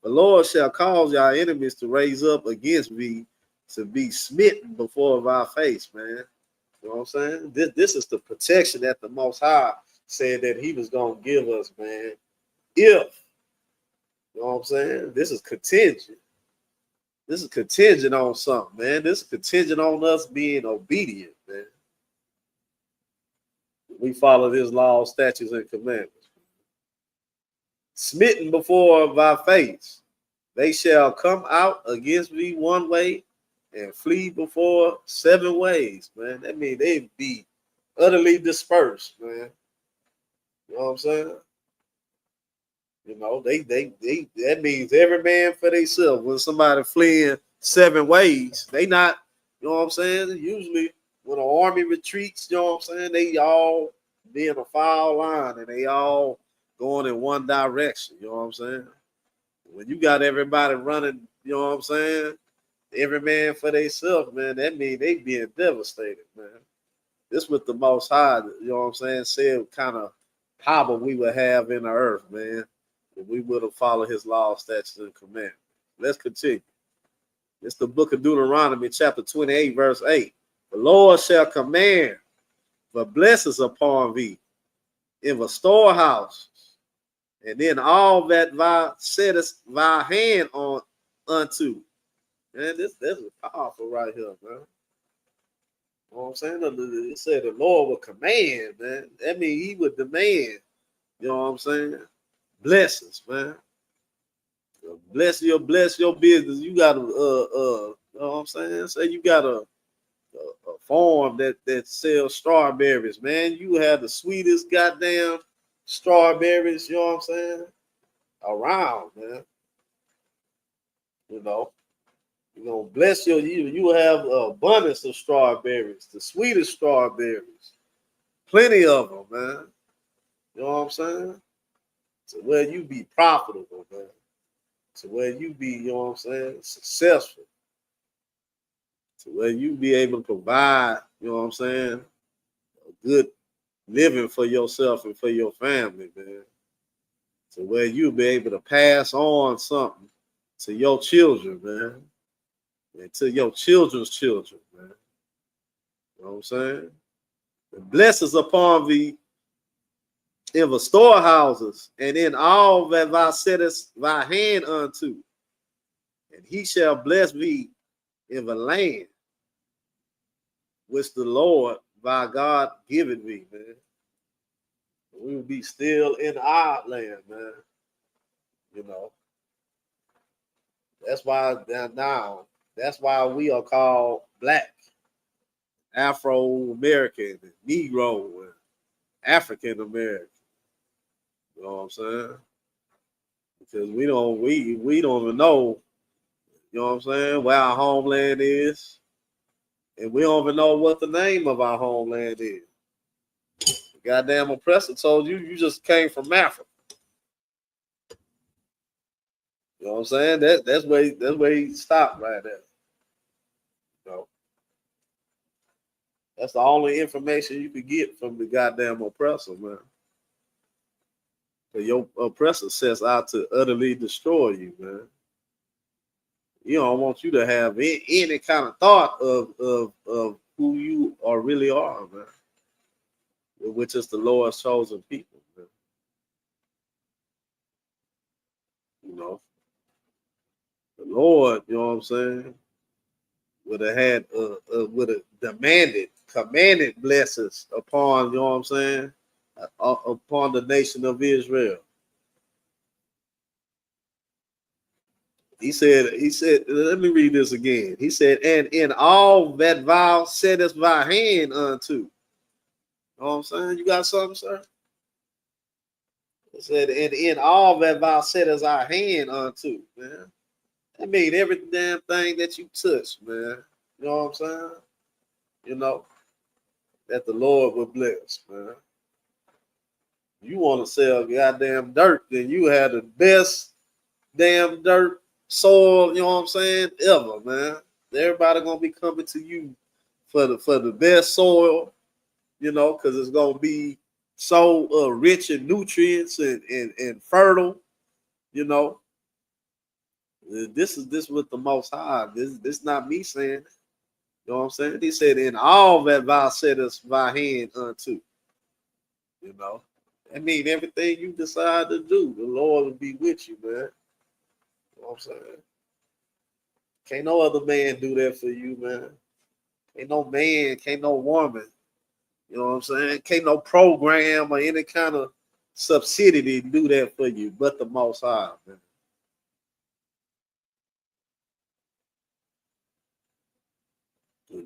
Lord shall cause your enemies to raise up against me, to be smitten before our face, man. You know what I'm saying? This is the protection that the Most High said that he was going to give us, man. If, you know what I'm saying? This is contingent. This is contingent on something, man. This is contingent on us being obedient, man. We follow his law, statutes, and commandments. Smitten before thy face, they shall come out against me one way and flee before 7 ways, man. That means they'd be utterly dispersed, man. You know what I'm saying? You know, they that means every man for themselves. When somebody fleeing 7 ways, they not, you know what I'm saying? Usually when an army retreats, you know what I'm saying, they all be in a foul line and they all going in one direction, you know what I'm saying? When you got everybody running, you know what I'm saying, every man for themselves, man, that means they being devastated, man. This what the Most High, you know what I'm saying, said kind of power we would have in the earth, man, if we would have followed his law, statutes, and commandments. Let's continue. It's the book of Deuteronomy, chapter 28, verse 8. The Lord shall command the blessings upon thee in the storehouse, and then all that thou settest thy hand on unto. Man, this is powerful right here, man. You know what I'm saying? It said the Lord would command, man. That means he would demand, you know what I'm saying? Blessings, man. Bless your business. You got you know what I'm saying? Say you got a farm that sells strawberries, man. You have the sweetest goddamn strawberries, you know what I'm saying? Around, man. You know. You're gonna bless you have abundance of strawberries, the sweetest strawberries. Plenty of them, man. You know what I'm saying? So where you be profitable, man. So where you be, you know what I'm saying, successful. So where you be able to provide, you know what I'm saying, a good living for yourself and for your family, man. So where you be able to pass on something to your children, man. And to your children's children, man. You know what I'm saying? The blessings upon thee in the storehouses, and in all that thou settest thy hand unto. And he shall bless thee in the land which the Lord by God given me, man. We will be still in our land, man. You know. That's why now, that's why we are called black, Afro-American, Negro, and African-American. You know what I'm saying? Because we don't even know, you know what I'm saying, where our homeland is. And we don't even know what the name of our homeland is. The goddamn oppressor told you just came from Africa. You know what I'm saying? That's where he stopped right there. You know? That's the only information you could get from the goddamn oppressor, man. Your oppressor sets out to utterly destroy you, man. You don't want you to have any kind of thought of who you really are, man. Which is the Lord's chosen people, man. You know, the Lord, you know what I'm saying, would have commanded blessings upon, you know what I'm saying, upon the nation of Israel. He said, let me read this again. He said, and in all that thou settest thy hand unto. You know what I'm saying? You got something, sir? He said, and in all that thou settest thy hand unto, man. That means every damn thing that you touch, man. You know what I'm saying? You know, that the Lord will bless, man. You want to sell goddamn dirt, then you have the best damn dirt soil, you know what I'm saying, ever, man. Everybody gonna be coming to you for the best soil, you know, because it's gonna be so rich in nutrients and fertile, you know. This with the Most High. This not me saying it. You know what I'm saying? He said, in all that thou settest thy hand unto. You know. I mean, everything you decide to do, the Lord will be with you, man. You know what I'm saying? Can't no other man do that for you, man. Ain't no man, can't no woman. You know what I'm saying? Can't no program or any kind of subsidy do that for you, but the Most High, man.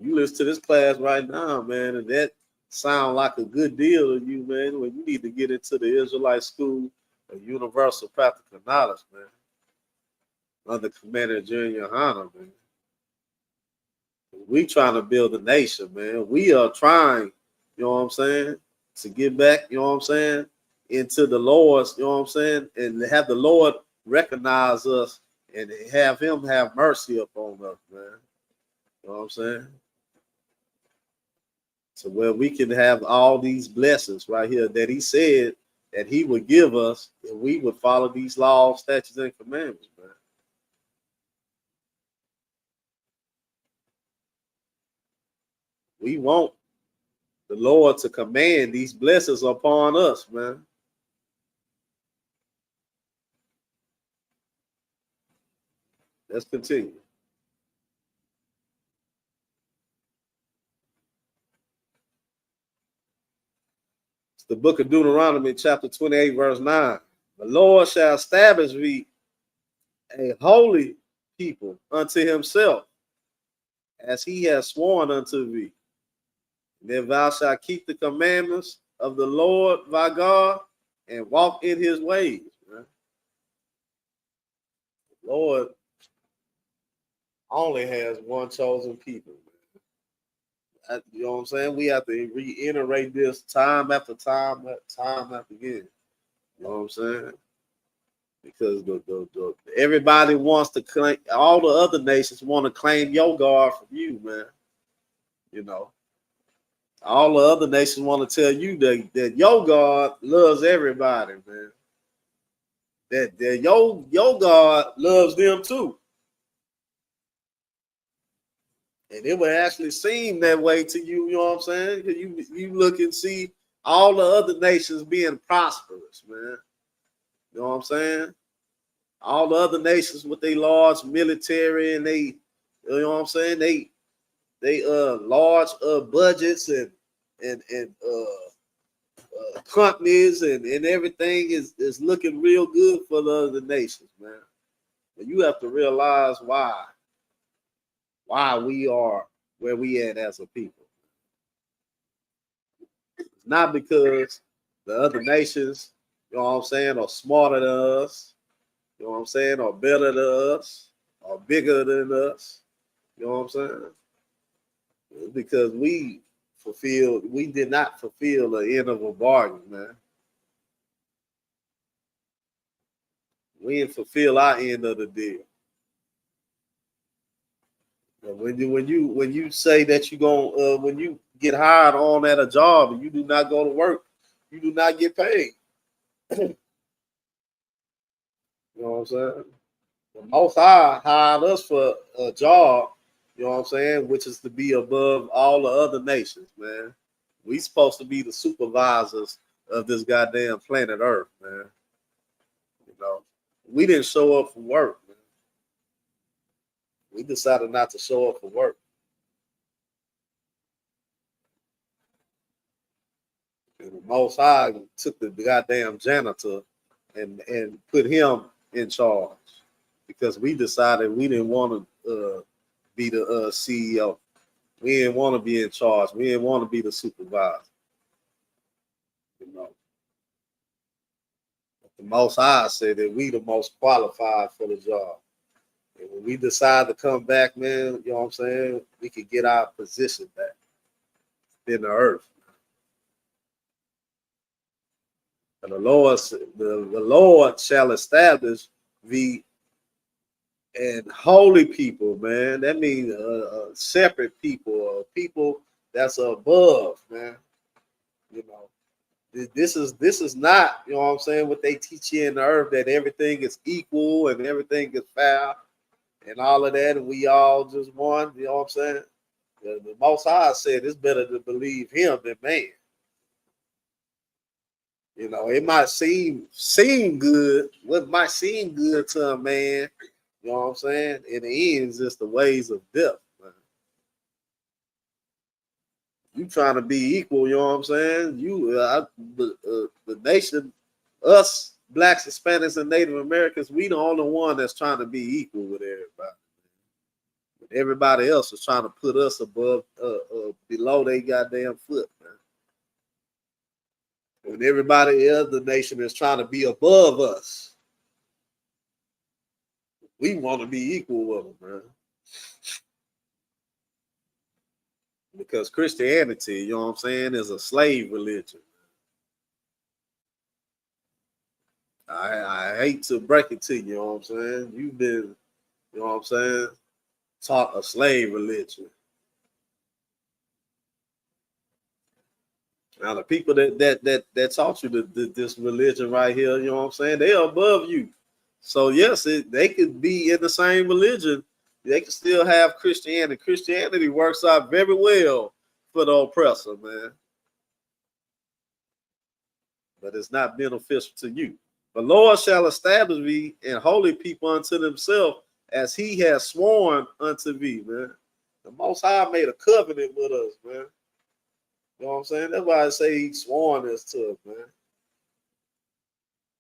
You listen to this class right now, man, and that sound like a good deal to you, man. When you need to get into the Israelite school of universal practical knowledge, man, under Commander Junior Hunter, man. We trying to build a nation, man. We are trying, you know what I'm saying, to get back, you know what I'm saying, into the Lord's, you know what I'm saying, and have the Lord recognize us and have him have mercy upon us, man. You know what I'm saying? So where we can have all these blessings right here that he said that he would give us if we would follow these laws, statutes, and commandments, man. We want the Lord to command these blessings upon us, man. Let's continue. It's the book of Deuteronomy, chapter 28, verse 9. The Lord shall establish thee a holy people unto himself, as he has sworn unto thee. And if thou shalt keep the commandments of the Lord thy God and walk in his ways, man. The Lord only has one chosen people, man. You know what I'm saying? We have to reiterate this time after time after again. You know what I'm saying? Because everybody wants to claim, all the other nations want to claim your God from you, man. You know, all the other nations want to tell you that your God loves everybody, man. That your God loves them too. And it would actually seem that way to you, you know what I'm saying? Because you look and see all the other nations being prosperous, man. You know what I'm saying? All the other nations with their large military and they, you know what I'm saying? They large budgets and companies and everything is looking real good for the other nations, man. But you have to realize why we are where we at as a people. It's not because the other nations, you know what I'm saying, are smarter than us, you know what I'm saying, or better than us, or bigger than us. You know what I'm saying? It's because we did not fulfill the end of a bargain, man. We didn't fulfill our end of the deal. When you say that you going when you get hired on at a job and you do not go to work, you do not get paid. You know what I'm saying? The Most High hired us for a job, you know what I'm saying, which is to be above all the other nations, man. We supposed to be the supervisors of this goddamn planet Earth, man. You know, we didn't show up for work, man. We decided not to show up for work. And the Most High took the goddamn janitor and put him in charge because we decided we didn't want to be the CEO. We didn't want to be in charge. We didn't want to be the supervisor. You know, but the Most High said that we the most qualified for the job. And when we decide to come back, man, you know what I'm saying, we could get our position back in the earth. And the Lord shall establish thee and holy people, man. That means separate people, people that's above, man. You know, this is not, you know what I'm saying, what they teach you in the earth, that everything is equal and everything is fair and all of that, and we all just one. You know what I'm saying? The Most High said it's better to believe him than man. You know, it might seem good. What might seem good to a man, you know what I'm saying? In the end, it's just the ways of death, man. You trying to be equal, you know what I'm saying? The nation, us, blacks, Hispanics, and Native Americans, we the only one that's trying to be equal with everybody. But everybody else is trying to put us above, below their goddamn foot, man. When everybody else, the nation, is trying to be above us, we want to be equal with them, man. Because Christianity, you know what I'm saying, is a slave religion. I hate to break it to you, you know what I'm saying? You've been, you know what I'm saying, taught a slave religion. Now the people that taught you this religion right here, you know what I'm saying, they are above you. So yes, they could be in the same religion. They can still have Christianity. Christianity works out very well for the oppressor, man. But it's not beneficial to you. The Lord shall establish thee and holy people unto himself, as he has sworn unto thee, man. The Most High made a covenant with us, man. You know what I'm saying? That's why I say he sworn this to us, man.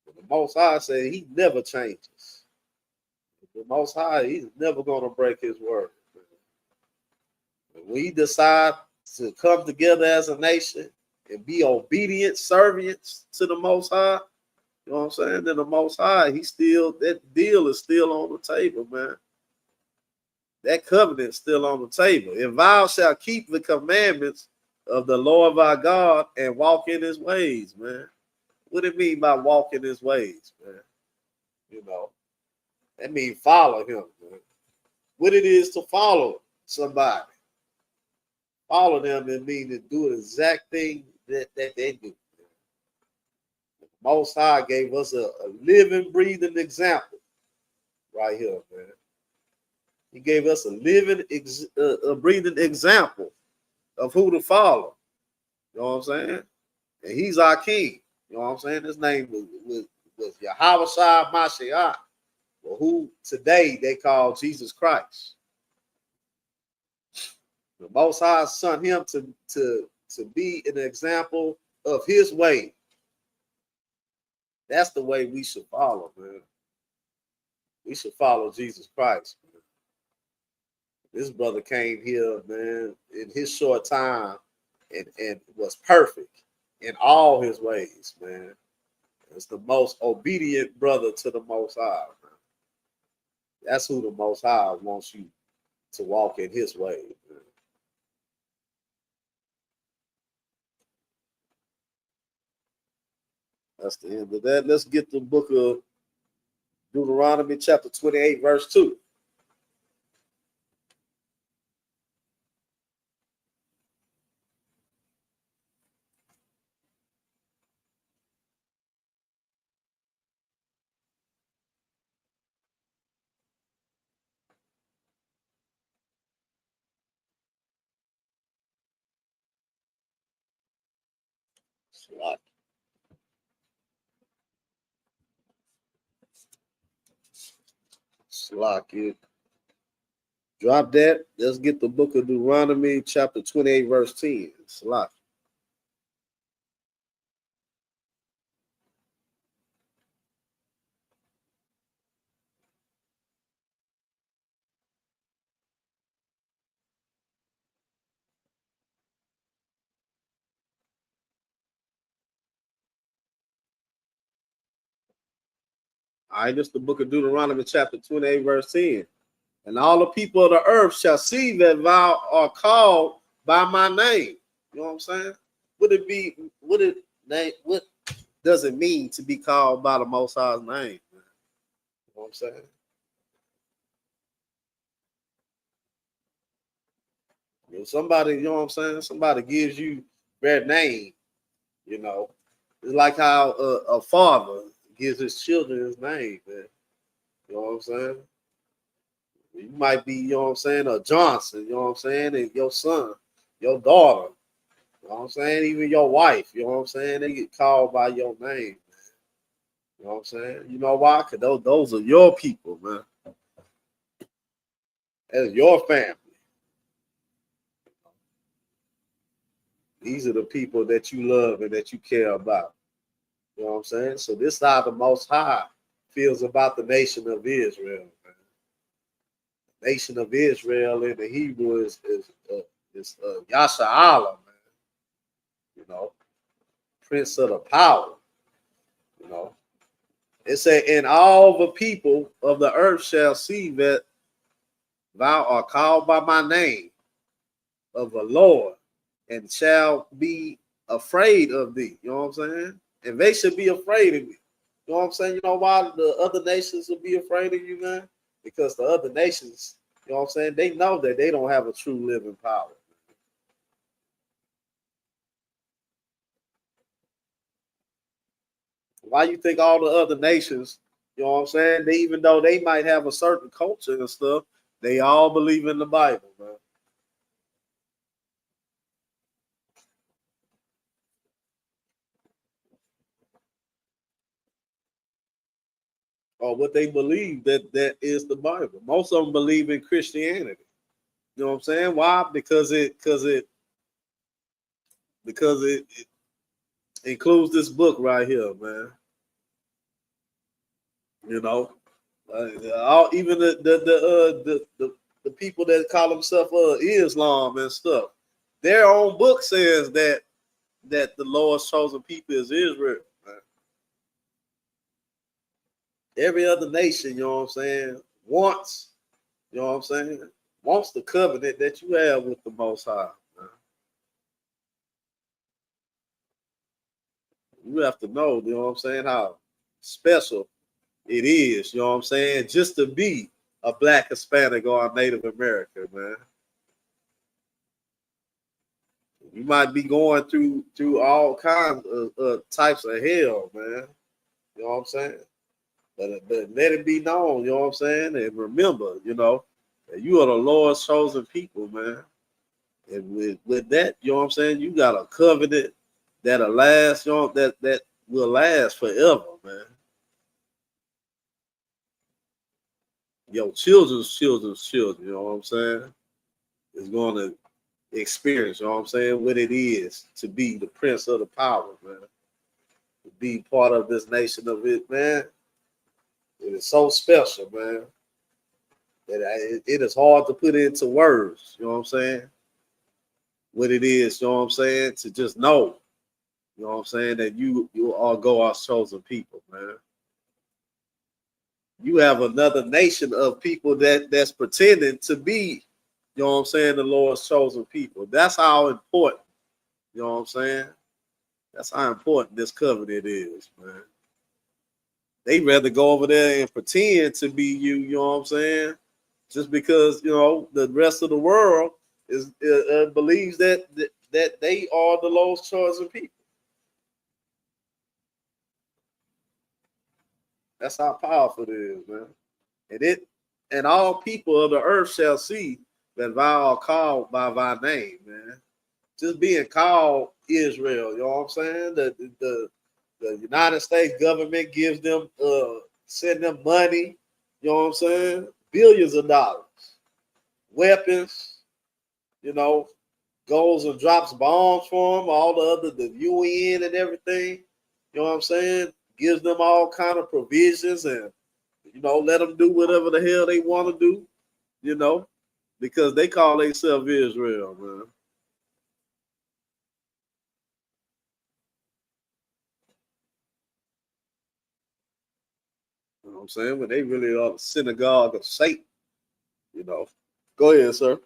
But the Most High said he never changes. The Most High, he's never going to break his word. Man. When we decide to come together as a nation and be obedient servants to the Most High, you know what I'm saying? Then the Most High, that deal is still on the table, man. That covenant is still on the table. If thou shalt keep the commandments of the Lord our God and walk in his ways, man. What do it mean by walk in his ways, man? You know, that means follow him, man. What it is to follow somebody. Follow them and mean to do the exact thing that they do. The Most High gave us a living, breathing example right here, man. He gave us a living, breathing example of who to follow. You know what I'm saying? And he's our king. You know what I'm saying? His name was Yahushua Mashiach, who today they call Jesus Christ. The Most High sent him to to be an example of his way. That's the way we should follow, man. We should follow Jesus Christ, man. This brother came here, man, in his short time and was perfect in all his ways, man. It's the most obedient brother to the Most High, man. That's who the Most High wants you to walk in his way, man. That's the end of that. Let's get the book of Deuteronomy chapter 28, verse 2. Slock it. Drop that. Let's get the book of Deuteronomy chapter 28, verse 10. Slock. All right, this is the book of Deuteronomy chapter 28, verse 10. And all the people of the earth shall see that thou art called by my name. You know what I'm saying? What does it mean to be called by the Most High's name? Man? You know what I'm saying? If somebody, you know what I'm saying? Somebody gives you their name, you know. It's like how a father gives his children his name, man. You know what I'm saying? You might be, you know what I'm saying, a Johnson, you know what I'm saying, and your son, your daughter, you know what I'm saying, even your wife, you know what I'm saying, they get called by your name, man. You know what I'm saying? You know why? Because those are your people, man. That's your family. These are the people that you love and that you care about. You know what I'm saying? So this is how the Most High feels about the nation of Israel, man. The nation of Israel in the Hebrew is Yasha'Allah, man. You know, Prince of the Power. You know, it said, and all the people of the earth shall see that thou art called by my name of the Lord, and shall be afraid of thee. You know what I'm saying? And they should be afraid of me. You know what I'm saying? You know why the other nations will be afraid of you, man? Because the other nations, you know what I'm saying, they know that they don't have a true living power. Why you think all the other nations, you know what I'm saying, they, even though they might have a certain culture and stuff, they all believe in the Bible, man. Or what they believe that is the Bible. Most of them believe in Christianity. You know what I'm saying? Why? Because it includes this book right here, man. You know, even the people that call themselves Islam and stuff, their own book says that the Lord's chosen people is Israel. Man. Every other nation, you know what I'm saying, wants, you know what I'm saying, wants the covenant that you have with the Most High. Man. You have to know, you know what I'm saying, how special it is, you know what I'm saying, just to be a Black, Hispanic, or a Native American, man. You might be going through all kinds of types of hell, man. You know what I'm saying? But let it be known, you know what I'm saying? And remember, you know, that you are the Lord's chosen people, man. And with that, you know what I'm saying, you got a covenant that'll last, you know, that will last forever, man. Your children's children's children, you know what I'm saying, is going to experience, you know what I'm saying, what it is to be the prince of the power, man. To be part of this nation of it, man. It is so special, man. That it is hard to put into words, you know what I'm saying? What it is, you know what I'm saying? To just know, you know what I'm saying, that you are God's chosen people, man. You have another nation of people that's pretending to be, you know what I'm saying, the Lord's chosen people. That's how important, you know what I'm saying? That's how important this covenant is, man. They rather go over there and pretend to be you, you know what I'm saying? Just because, you know, the rest of the world is believes that they are the Lord's chosen people. That's how powerful it is, man. And all people of the earth shall see that thou art called by thy name, man. Just being called Israel, you know what I'm saying? The United States government gives them send them money, you know what I'm saying? Billions of dollars, weapons, you know, goes and drops bombs for them, all the UN and everything, you know what I'm saying? Gives them all kind of provisions and, you know, let them do whatever the hell they want to do, you know, because they call themselves Israel, man. You know what I'm saying? When they really are the synagogue of Satan, you know. Go ahead, sir. You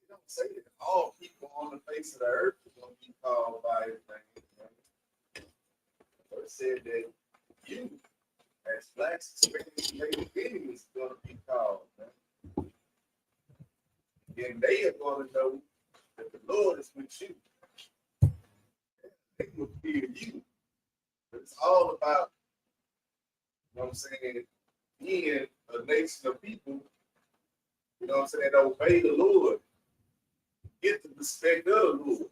don't say that all people on the face of the earth are going to be called by his name. But it said that you, as blacks, Hispanics, Native Indians, are going to be called, man. And they are going to know that the Lord is with you. They will fear you. But it's all about, you know what I'm saying, being a nation of people, you know what I'm saying, that obey the Lord, get the respect of the Lord.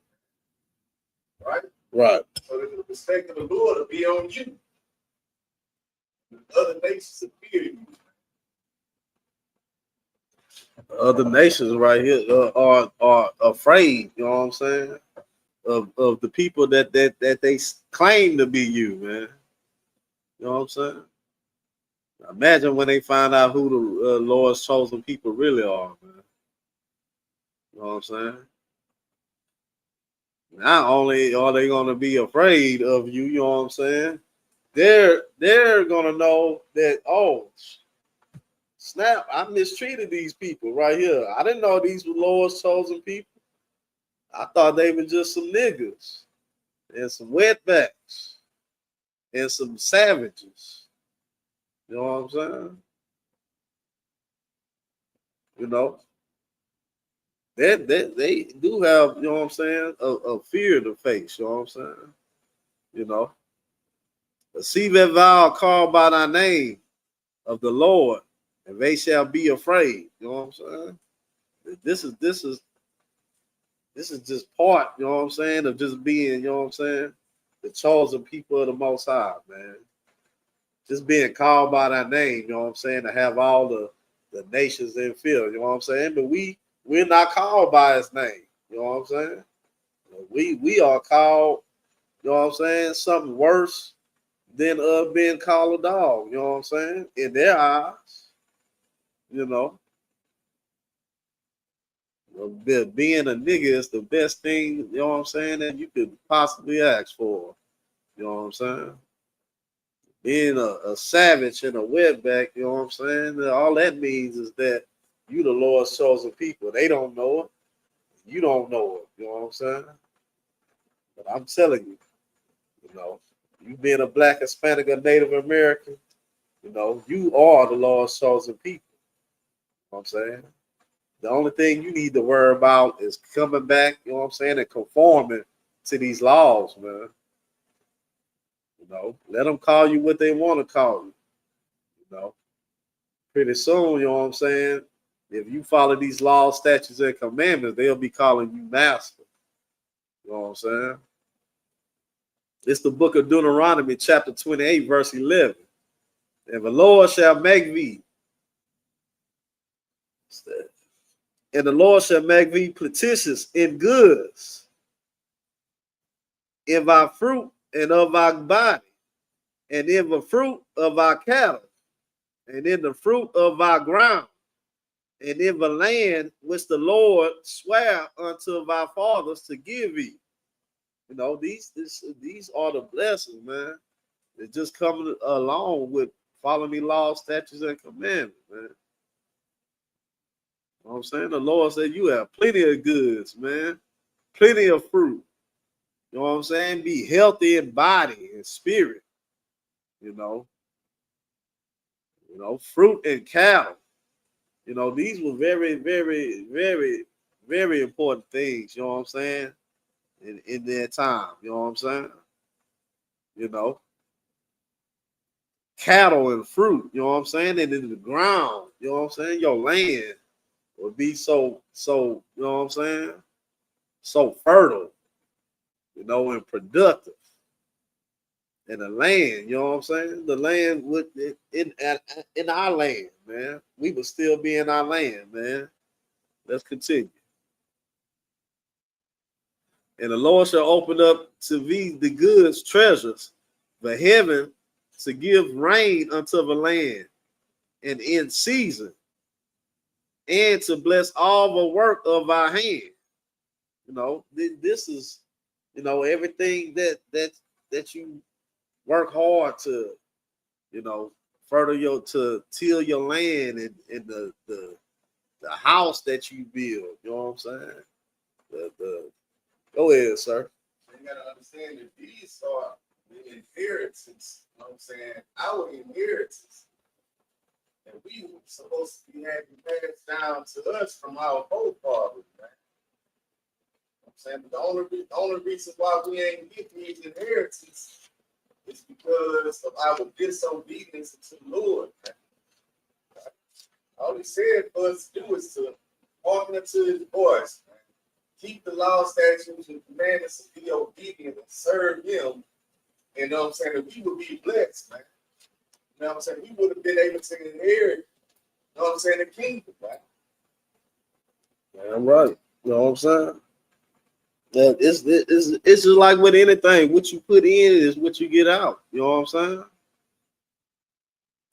Right? Right. So that the respect of the Lord will be on you. The other nations will fear you. Other nations right here are afraid, you know what I'm saying, of the people that they claim to be you, man. You know what I'm saying? Imagine when they find out who the Lord's chosen people really are, man. You know what I'm saying? Not only are they going to be afraid of you, you know what I'm saying? They're going to know that, oh, snap, I mistreated these people right here. I didn't know these were Lord's chosen people. I thought they were just some niggas and some wetbacks and some savages. You know what I'm saying? You know, they do have, you know what I'm saying, a fear to face, you know what I'm saying? You know, but see that thou art called by thy name of the Lord, and they shall be afraid. You know what I'm saying? This is just part, you know what I'm saying, of just being, you know what I'm saying, the chosen people of the Most High, man. Just being called by thy name, you know what I'm saying, to have all the nations in fear, you know what I'm saying? But we're not called by his name, you know what I'm saying? We are called, you know what I'm saying, something worse than being called a dog, you know what I'm saying? In their eyes, you know. Being a nigga is the best thing, you know what I'm saying, that you could possibly ask for. You know what I'm saying? Being a savage and a wetback, you know what I'm saying? All that means is that you the Lord's chosen people. They don't know it. You don't know it. You know what I'm saying? But I'm telling you, you know, you being a black, Hispanic, or Native American, you know, you are the Lord's chosen people. You know what I'm saying? The only thing you need to worry about is coming back, you know what I'm saying, and conforming to these laws, man. You know, let them call you what they want to call you. You know, pretty soon, you know what I'm saying, if you follow these laws, statutes, and commandments, they'll be calling you master. You know what I'm saying? It's the book of Deuteronomy, chapter 28, verse 11. And the Lord shall make thee And the Lord shall make thee plenteous in goods, in thy fruit and of thy body, and in the fruit of thy cattle, and in the fruit of thy ground, and in the land which the Lord sware unto thy fathers to give thee. You know, these are the blessings, man. It just coming along with following the law, statutes, and commandments, man. You know what I'm saying? The Lord said you have plenty of goods, man. Plenty of fruit. You know what I'm saying? Be healthy in body and spirit. You know, fruit and cattle. You know, these were very, very, very, very important things, you know what I'm saying? In their time, you know what I'm saying? You know, cattle and fruit, you know what I'm saying? And in the ground, you know what I'm saying? Your land would be so, you know what I'm saying? So fertile, you know, and productive. And the land, you know what I'm saying? The land would in our land, man. We would still be in our land, man. Let's continue. And the Lord shall open up to thee the goods, treasures, the heaven, to give rain unto the land, and in season, and to bless all the work of our hand. You know, this is, you know, everything that you work hard to, you know, to till your land and the house that you build. You know what I'm saying? Go ahead, sir. You gotta understand that these are the inheritance. You know what I'm saying? Our inheritance. And we were supposed to be having passed down to us from our forefathers, man. You know what I'm saying? But the only reason why we ain't get these inheritance is because of our disobedience to the Lord, man. All he said for us to do is to walk into his voice, man. Keep the law, statutes, and commandments, and be obedient and serve him. You know what I'm saying? And we would be blessed, man. You know what I'm saying? We would have been able to inherit, you know what I'm saying, the kingdom, right? Damn right. You know what I'm saying? That it's just like with anything. What you put in is what you get out. You know what I'm saying?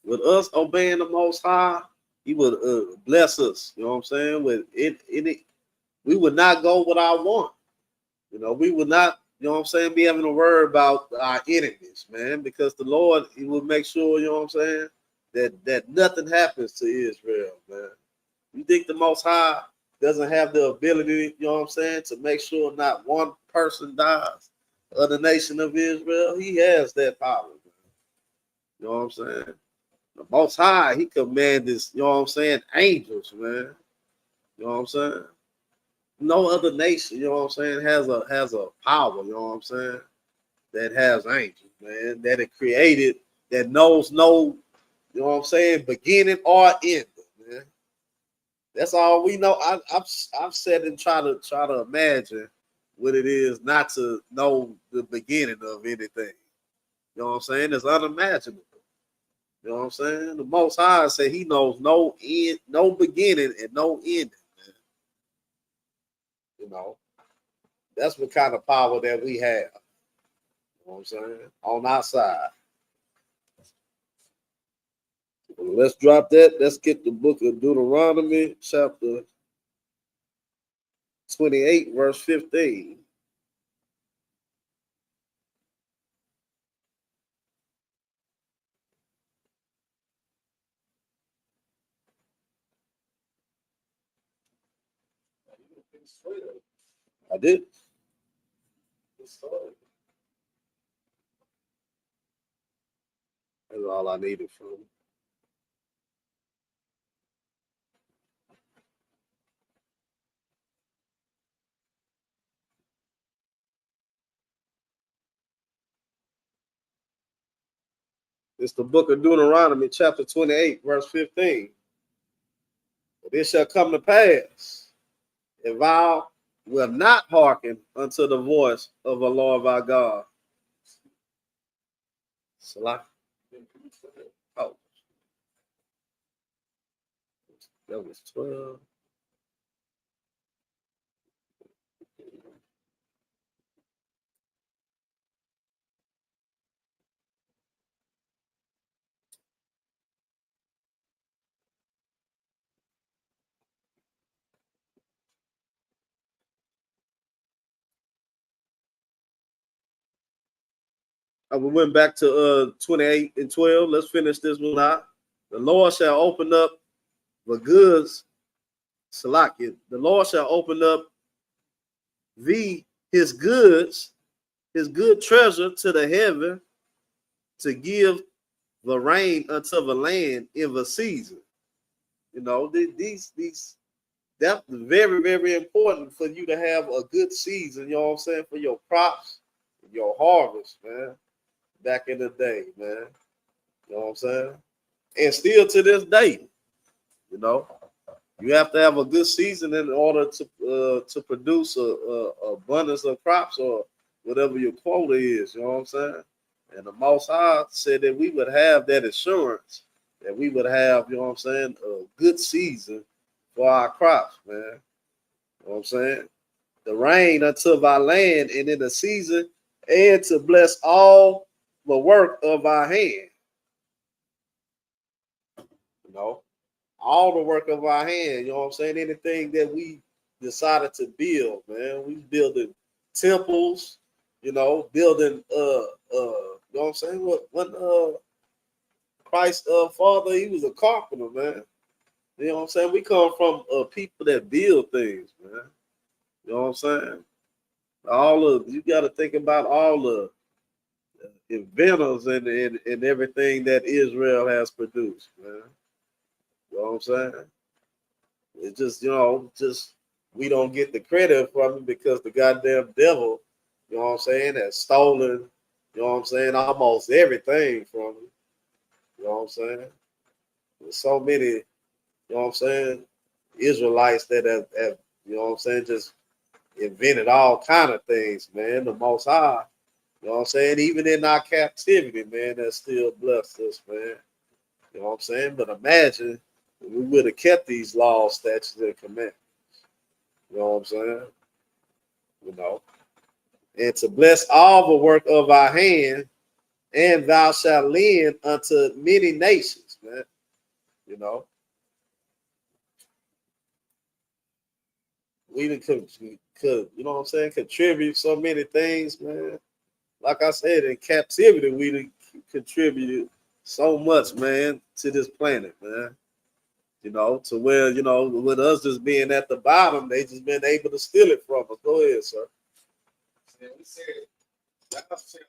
With us obeying the Most High, he would bless us. You know what I'm saying? With it, we would not go what I want. You know, we would not, you know what I'm saying, be having to worry about our enemies, man, because the Lord, he will make sure, you know what I'm saying, that nothing happens to Israel, man. You think the Most High doesn't have the ability, you know what I'm saying, to make sure not one person dies of the nation of Israel? He has that power, man. You know what I'm saying? The Most High, he commanded, you know what I'm saying, angels, man. You know what I'm saying? No other nation, you know what I'm saying, has a power, you know what I'm saying, that has angels, man, that it created, that knows no, you know what I'm saying, beginning or end, man. That's all we know. I've said and try to imagine what it is not to know the beginning of anything. You know what I'm saying? It's unimaginable. You know what I'm saying? The Most High said he knows no end, no beginning and no ending. You know, that's what kind of power that we have. You know what I'm saying? On our side. Well, let's drop that. Let's get the book of Deuteronomy, chapter 28, verse 15. I did. That's all I needed from him. It's the book of Deuteronomy, chapter 28, verse 15. But it shall come to pass, if thou will not hearken unto the voice of the Lord thy God. Salah. Oh, that was 12. We went back to 28 and 12. Let's finish this one out. The Lord shall open up the goods. Salakia. The Lord shall open up his goods, his good treasure to the heaven to give the rain unto the land in the season. You know, that's very, very important for you to have a good season, you know what I'm saying, for your crops, your harvest, man, back in the day, man. You know what I'm saying? And still to this day, you know, you have to have a good season in order to produce a abundance of crops or whatever your quota is, you know what I'm saying? And the Most High said that we would have that assurance, that we would have, you know what I'm saying, a good season for our crops, man. You know what I'm saying? The rain unto our land and in the season, and to bless all the work of our hand. You know, all the work of our hand, you know what I'm saying? Anything that we decided to build, man. We building temples, you know, building you know what I'm saying? When Christ father, he was a carpenter, man. You know what I'm saying? We come from people that build things, man. You know what I'm saying? You got to think about all the inventors and everything that Israel has produced, man. You know what I'm saying? It's just, you know, we don't get the credit from it because the goddamn devil, you know what I'm saying, has stolen, you know what I'm saying, almost everything from it. You know what I'm saying? There's so many, you know what I'm saying, Israelites that have you know what I'm saying, just invented all kind of things, man. The Most High, you know what I'm saying, even in our captivity, man, that still blessed us, man. You know what I'm saying? But imagine if we would have kept these laws, statutes, and commandments. You know what I'm saying? You know, and to bless all the work of our hand, and thou shalt lend unto many nations, man. You know, we could, you know what I'm saying, contribute so many things, man. Like I said, in captivity, we contributed so much, man, to this planet, man. You know, to where, you know, with us just being at the bottom, they just been able to steal it from us. Go ahead, sir. And we said, thou shalt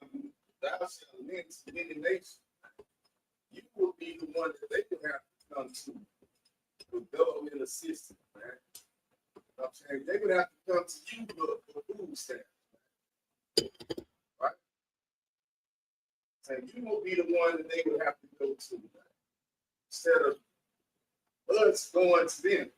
lend to many nations. You will be the one that they will have to come to with government assistance, man. I'm saying they would have to come to you for food stamps, right? And you will be the one that they would have to go to, man, instead of us going to them.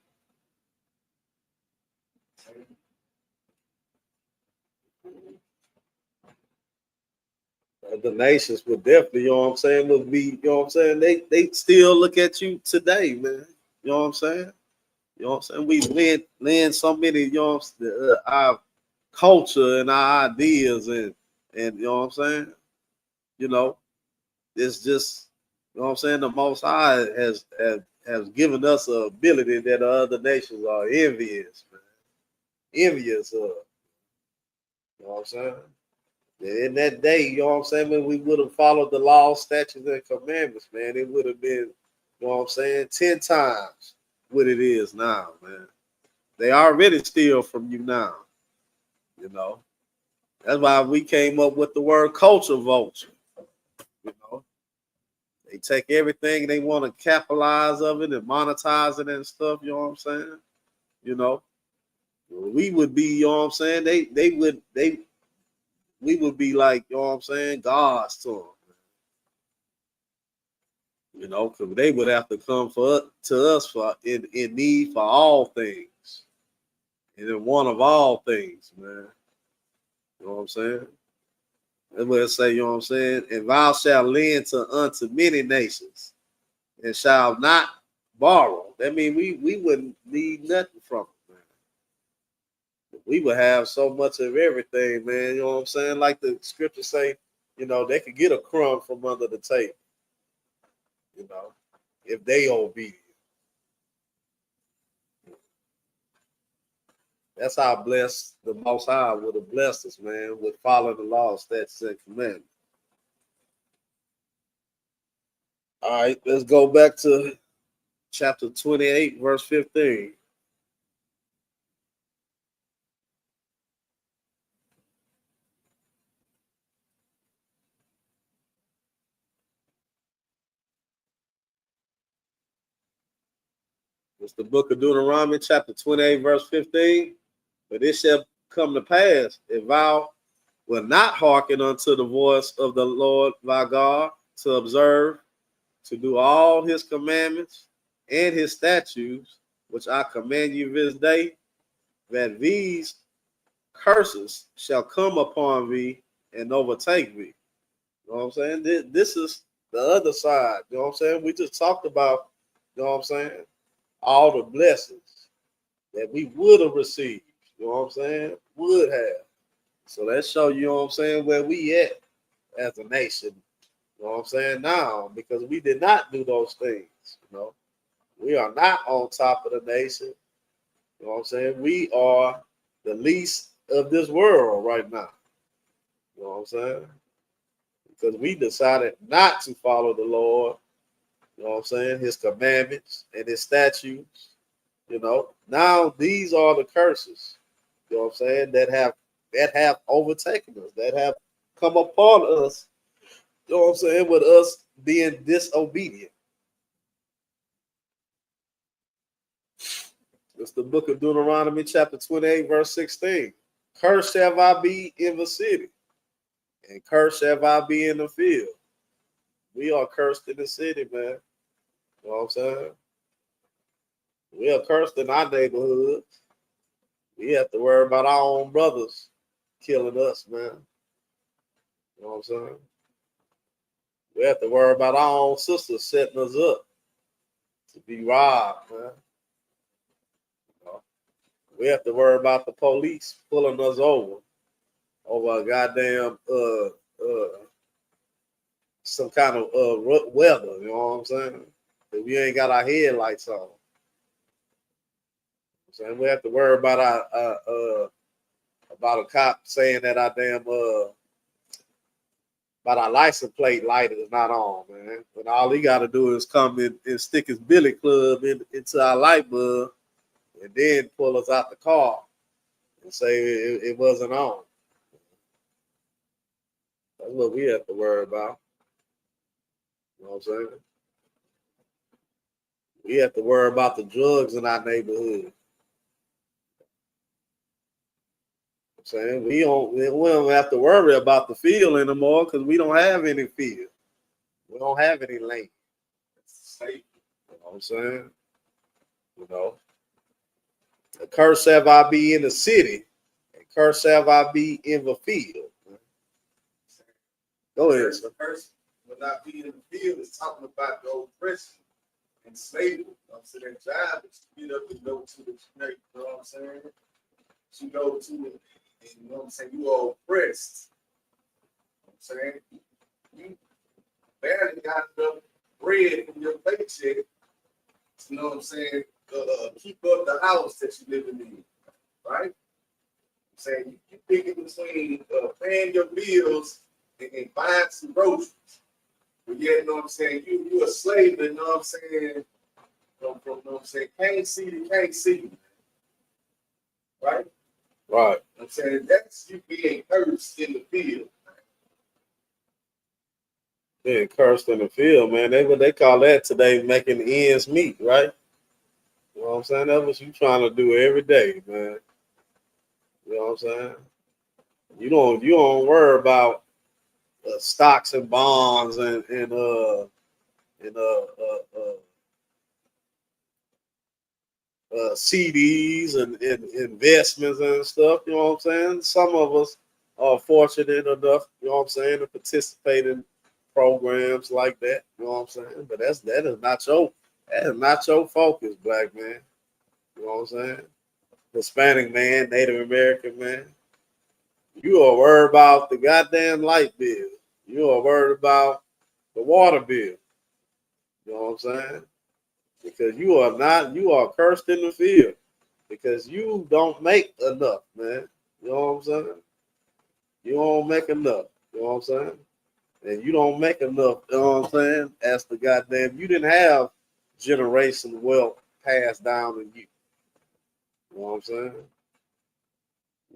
The nations would definitely, you know what I'm saying, would be, you know what I'm saying, they still look at you today, man. You know what I'm saying? You know what I'm saying? We lend so many, you know what I'm saying, our culture and our ideas and you know what I'm saying? You know, it's just, you know what I'm saying, the Most High has given us an ability that the other nations are envious, man. Envious of. You know what I'm saying? In that day, you know what I'm saying, when we would have followed the law, statutes, and commandments, man, it would have been, you know what I'm saying, 10 times what it is now, man. They already steal from you now, you know. That's why we came up with the word culture vulture, you know. They take everything, they want to capitalize of it and monetize it and stuff, you know what I'm saying? You know, we would be, you know what I'm saying, we would be like, you know what I'm saying, gods to them. You know, because they would have to come to us for in need for all things, and in one of all things, man. You know what I'm saying? That's what it say. You know what I'm saying? And thou shalt lend unto many nations, and shall not borrow. That means we wouldn't need nothing from it, man. We would have so much of everything, man. You know what I'm saying? Like the scriptures say, you know, they could get a crumb from under the table. You know, if they obedient. That's how blessed the Most High would have blessed us, man, with following the law, statutes, and commandments. All right, let's go back to chapter 28, verse 15. It's the book of Deuteronomy, chapter 28, verse 15. But it shall come to pass, if thou will not hearken unto the voice of the Lord thy God, to observe, to do all his commandments and his statutes, which I command you this day, that these curses shall come upon thee and overtake thee. You know what I'm saying? This is the other side. You know what I'm saying? We just talked about, you know what I'm saying, all the blessings that we would have received. You know what I'm saying? Would have. So let's show you know what I'm saying, where we at as a nation. You know what I'm saying? Now, because we did not do those things. You know, we are not on top of the nation. You know what I'm saying? We are the least of this world right now. You know what I'm saying? Because we decided not to follow the Lord, you know what I'm saying, his commandments and his statutes. You know, now these are the curses, you know what I'm saying, that have overtaken us, that have come upon us, you know what I'm saying, with us being disobedient. It's the book of Deuteronomy, chapter 28, verse 16. Cursed shall I be in the city, and cursed shall I be in the field. We are cursed in the city, man. You know what I'm saying? We are cursed in our neighborhoods. We have to worry about our own brothers killing us, man. You know what I'm saying? We have to worry about our own sisters setting us up to be robbed, man. You know? We have to worry about the police pulling us over a goddamn some kind of weather. You know what I'm saying? If we ain't got our headlights on. So we have to worry about about a cop saying that our damn about our license plate light is not on, man. But all he got to do is come in and stick his billy club into our light bulb, and then pull us out the car and say it wasn't on. That's what we have to worry about. You know what I'm saying? We have to worry about the drugs in our neighborhood. Saying we don't have to worry about the field anymore because we don't have any field. We don't have any land. It's safe. You know what I'm saying? You know, the curse have I be in the city, and curse have I be in the field. Go ahead, sir. The curse will not be in the field. It's talking about the oppression and slavery. You know what I'm saying? That job is to get up and go to the snake. You know what I'm saying? To go to it. You know what I'm saying? You are oppressed. You know what I'm saying? You barely got enough bread from your paycheck. You know what I'm saying? Keep up the house that you're living in. Right? I'm saying you pick it between paying your bills and buying some groceries. But yet, you know what I'm saying? You a slave, you know what I'm saying? You know what I'm saying? Can't see. Right? Right. I'm saying that's you being cursed in the field. Being cursed in the field, man. They call that today making ends meet, right? You know what I'm saying? That's what you trying to do every day, man. You know what I'm saying? You don't worry about stocks and bonds and CDs and investments and stuff. You know what I'm saying? Some of us are fortunate enough, you know what I'm saying, to participate in programs like that. You know what I'm saying? But that is not your focus, black man. You know what I'm saying? Hispanic man, Native American man. You are worried about the goddamn light bill. You are worried about the water bill. You know what I'm saying? Because you are cursed in the field because you don't make enough, man. You know what I'm saying? You don't make enough. You know what I'm saying? and you don't make enough, you know what I'm saying? As the goddamn, you didn't have generational wealth passed down to you. You know what I'm saying?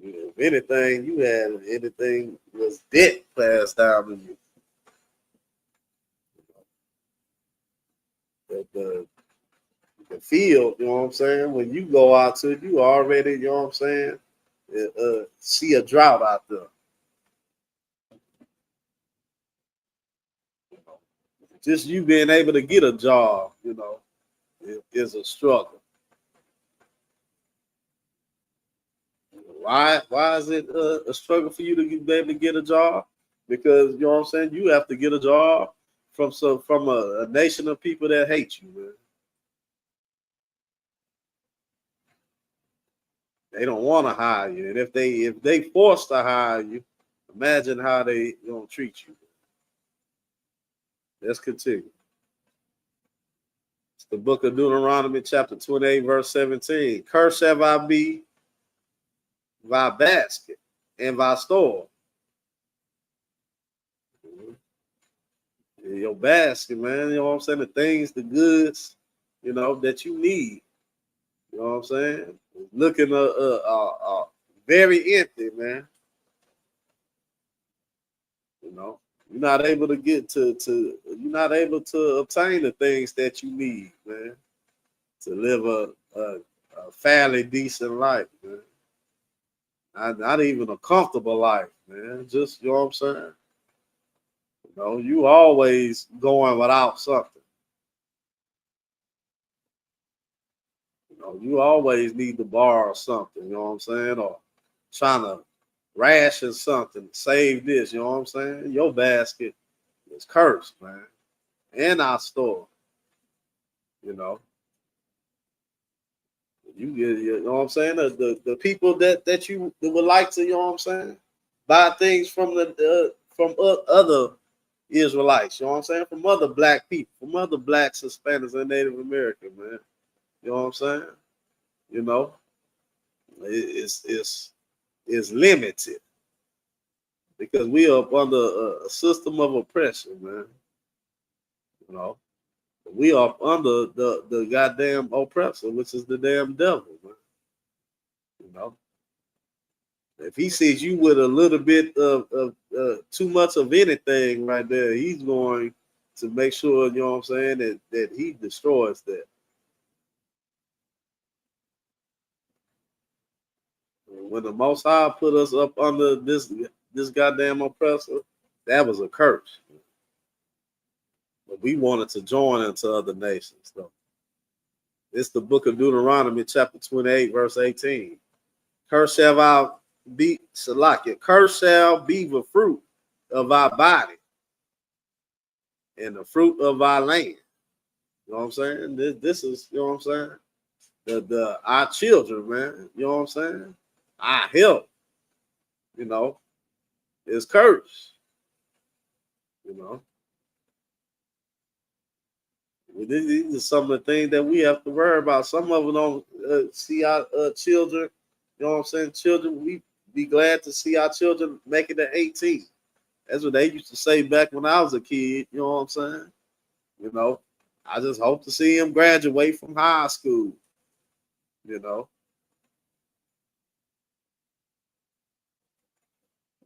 If anything, you had anything was debt passed down to you. The field, you know what I'm saying? When you go out to it, you already, you know what I'm saying? See a drought out there. Just you being able to get a job, you know, is a struggle. Why is it a struggle for you to be able to get a job? Because you know what I'm saying, you have to get a job from a nation of people that hate you, man. They don't want to hire you, and if they forced to hire you, imagine how they gonna treat you. Let's continue. It's the book of Deuteronomy, chapter 28, verse 17. Cursed have I be thy basket and thy store. Your basket, man. You know what I'm saying? The things, the goods, you know, that you need. You know what I'm saying? Looking very empty, man. You know, you're not able to get you're not able to obtain the things that you need, man, to live a fairly decent life, man. Not even a comfortable life, man. Just, you know what I'm saying? You know, you always going without something. You know, you always need to borrow something, you know what I'm saying? Or trying to ration something, save this, you know what I'm saying? Your basket is cursed, man. And our store, you know. You know what I'm saying? The people that you would like to, you know what I'm saying, buy things from other Israelites, you know what I'm saying, from other black people, from other blacks, Hispanics, and Native American, man. You know what I'm saying? You know, it's limited because we are under a system of oppression, man. You know, we are under the goddamn oppressor, which is the damn devil, man. You know, if he sees you with a little bit of too much of anything right there, he's going to make sure, you know what I'm saying, that he destroys that. When the Most High put us up under this goddamn oppressor, that was a curse. But we wanted to join into other nations, though. It's the book of Deuteronomy, chapter 28, verse 18. Cursed shall I be, Salakia, cursed shall be the fruit of our body and the fruit of our land. You know what I'm saying? This is, you know what I'm saying? Our children, man. You know what I'm saying? Our health, you know, is cursed. You know. These are some of the things that we have to worry about. Some of them don't see our children, you know what I'm saying? Children, we be glad to see our children make it to 18. That's what they used to say back when I was a kid, you know what I'm saying? You know, I just hope to see him graduate from high school, you know.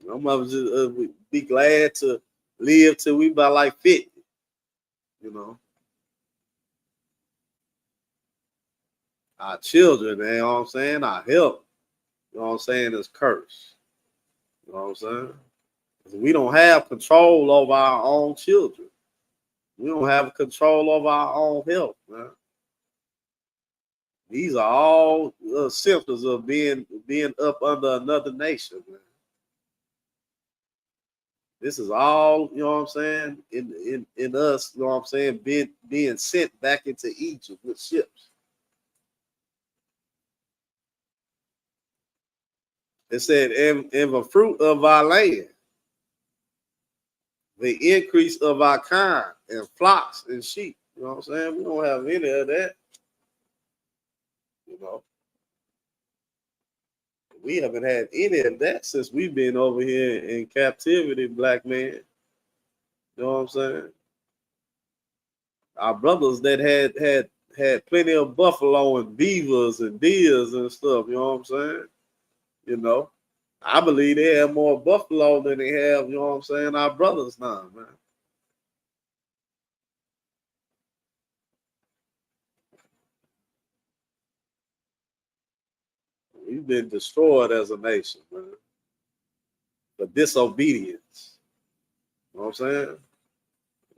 Some of us just be glad to live till we about like 50, you know. Our children, you know what I'm saying? Our health, you know what I'm saying, is cursed. You know what I'm saying? We don't have control over our own children. We don't have control over our own health, man. These are all symptoms of being up under another nation, man. This is all, you know what I'm saying, in us, you know what I'm saying, being sent back into Egypt with ships. It said, in the fruit of our land, the increase of our kind, and flocks and sheep. You know what I'm saying? We don't have any of that. You know, we haven't had any of that since we've been over here in captivity, black man. You know what I'm saying? Our brothers that had plenty of buffalo and beavers and deers and stuff, you know what I'm saying? You know, I believe they have more buffalo than they have, you know what I'm saying, our brothers now, man. We've been destroyed as a nation, man, for disobedience. You know what I'm saying?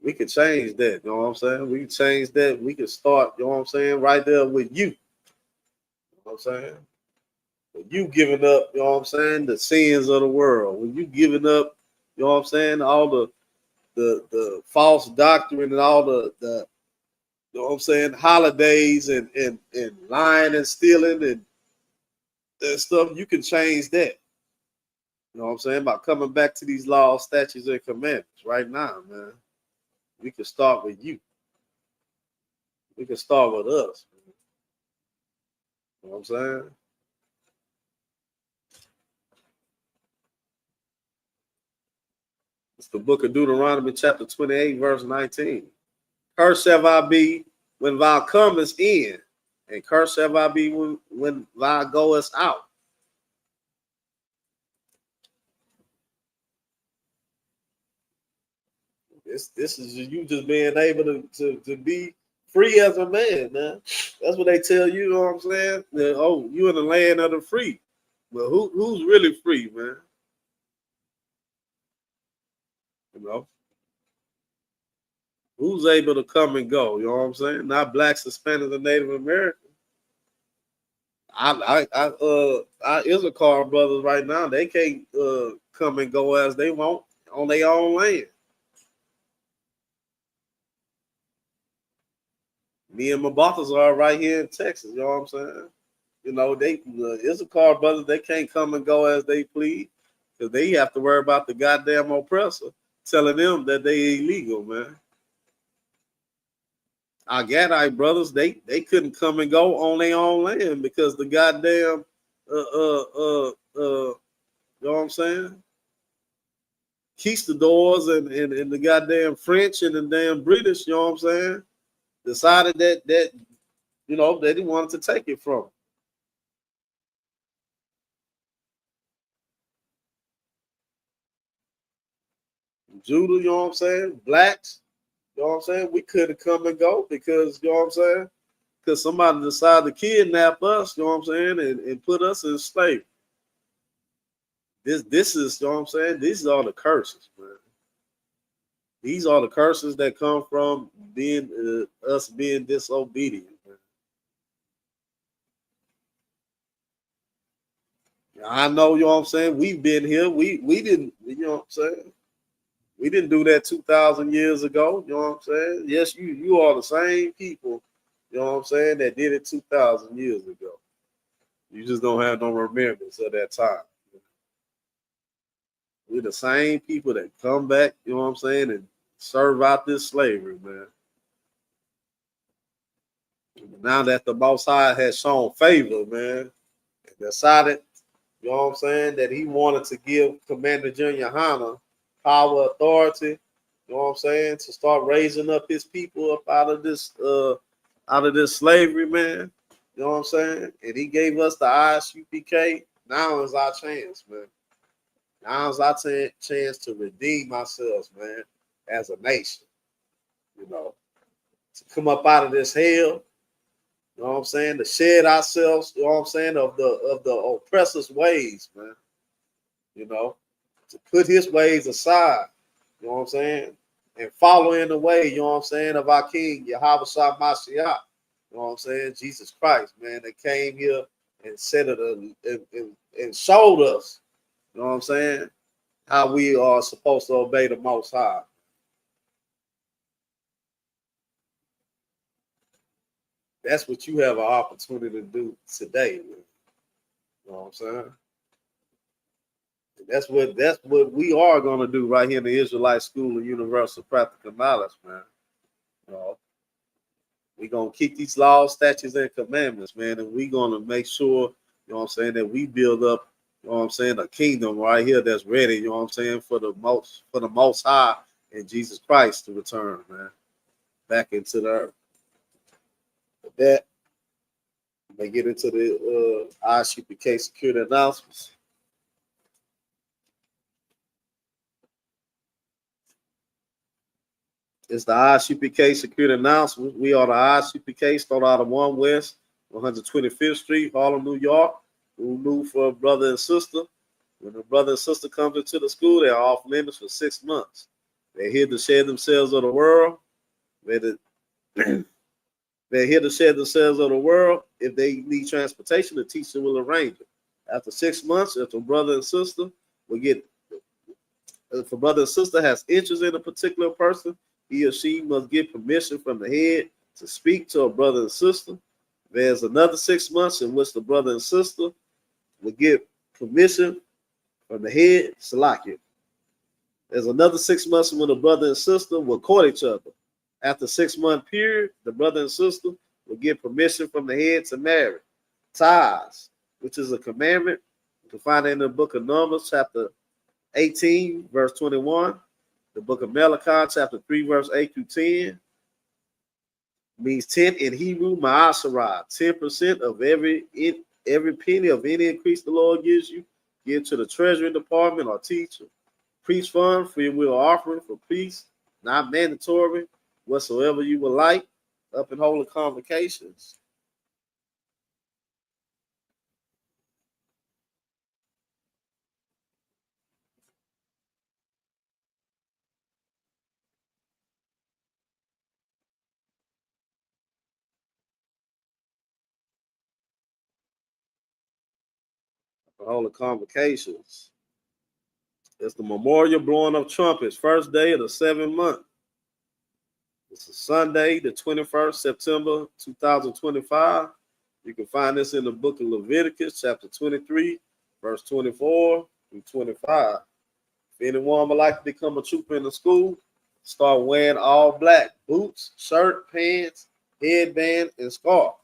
We can change that, you know what I'm saying? We can change that. We can start, you know what I'm saying, right there with you. You know what I'm saying? When you giving up, you know what I'm saying, the sins of the world. When you giving up, you know what I'm saying, all the false doctrine and all the you know what I'm saying, holidays and lying and stealing and stuff, you can change that. You know what I'm saying? By coming back to these laws, statutes, and commandments right now, man. We can start with you. We can start with us. You know what I'm saying? It's the book of Deuteronomy, chapter 28, verse 19. Cursed shall I be when thou comest in, and cursed shall I be when thou goest out. This is you just being able to be free as a man, man. That's what they tell you, you know what I'm saying? That, oh, you in the land of the free. But who's really free, man? You know? Who's able to come and go? You know what I'm saying? Not blacks, Hispanics, and Native Americans. Our Isupk brothers right now, they can't come and go as they want on their own land. Me and my brothers are right here in Texas. You know what I'm saying? You know, the Isupk brothers, they can't come and go as they please because they have to worry about the goddamn oppressor telling them that they illegal, man. Our Gadite brothers, they couldn't come and go on their own land because the goddamn you know what I'm saying? Conquistadors and the goddamn French and the damn British, you know what I'm saying? Decided that you know they didn't want to take it from them. Judah, you know what I'm saying? Blacks, you know what I'm saying? We couldn't come and go because, you know what I'm saying? Because somebody decided to kidnap us, you know what I'm saying, and put us in slavery. This is, you know what I'm saying? These are the curses, man. These are the curses that come from being us being disobedient, man. I know, you know what I'm saying? We've been here. We didn't, you know what I'm saying? We didn't do that 2,000 years ago. You know what I'm saying? Yes, you are the same people, you know what I'm saying, that did it 2,000 years ago. You just don't have no remembrance of that time. We're the same people that come back, you know what I'm saying, and serve out this slavery, man. Now that the Most High has shown favor, man, and decided, you know what I'm saying, that he wanted to give Commander Junior Hanna power, authority, you know what I'm saying, to start raising up his people up out of this slavery, man. You know what I'm saying? And he gave us the Isupk. Now is our chance, man. Now is our chance to redeem ourselves, man, as a nation. You know, to come up out of this hell. You know what I'm saying? To shed ourselves, you know what I'm saying, of the oppressor's ways, man. You know, to put his ways aside, you know what I'm saying, and follow in the way, you know what I'm saying, of our King, Yahweh Shah Mashiach, you know what I'm saying, Jesus Christ, man, that came here and said it and showed us, you know what I'm saying, how we are supposed to obey the Most High. That's what you have an opportunity to do today, man. You know what I'm saying? That's what we are going to do right here in the Israelite School of Universal Practical Knowledge, man. You know, we're going to keep these laws, statutes, and commandments, man, and we're going to make sure, you know what I'm saying, that we build up, you know what I'm saying, a kingdom right here that's ready, you know what I'm saying, for the most high and Jesus Christ to return, man, back into the earth. With that, we may get into the Isupk security announcements. It's the Isupk security announcement. We are the Isupk, start out of 1 West, 125th Street, Harlem, New York. Who knew for a brother and sister? When the brother and sister comes into the school, they are off limits for 6 months. They're here to share themselves of the world. They're here to share themselves of the world. If they need transportation, the teacher will arrange it. After 6 months, if a brother and sister will get, if a brother and sister has interest in a particular person, he or she must get permission from the head to speak to a brother and sister. There's another 6 months in which the brother and sister will get permission from the head, Salakia. There's another 6 months when the brother and sister will court each other. After 6 month period, the brother and sister will get permission from the head to marry. Ties, which is a commandment. You can find it in the book of Numbers, chapter 18, verse 21. The book of Malachi, chapter 3, verse 8 through 10. Means 10 in Hebrew, ma'asharah. 10% of every penny of any increase the Lord gives you, give to the treasury department or teacher. Priest fund, free will offering for priests, not mandatory, whatsoever you would like, up in holy convocations. Holy convocations. It's the memorial blowing of trumpets, first day of the 7th month. It's a Sunday, the 21st September 2025. You can find this in the book of Leviticus, chapter 23, verse 24 through 25. If anyone would like to become a trooper in the school, start wearing all black, boots, shirt, pants, headband, and scarf.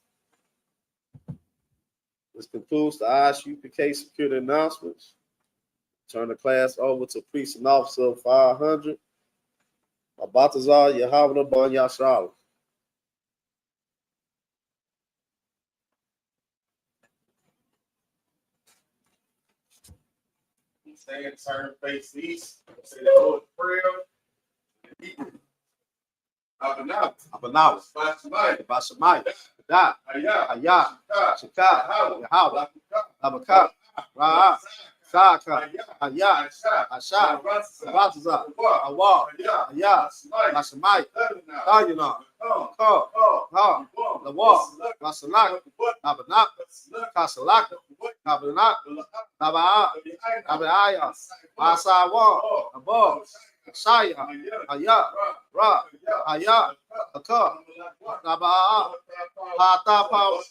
This concludes the Isupk security announcements. Turn the class over to Priest and Officer of 500. Abatazar Yahweh Ban Yashal. Stand, turn, face east. Say the Lord's Prayer. Abanav. Bashamai. Da. Ayah. Shaka. Yahweh. Abaka. Ra'a. Shaka. Ayah. Asha. Abatazar. Awal. Ayah. Bashamai. Dayana. Ka. Ha. Lawal. Basalak. Abanak. Kasalak. Abanak. Naba'a. Abaya. Basawa. Above. Shaya. Ayah. Ra. Ayah. Aka. Naba'a. Hata Power.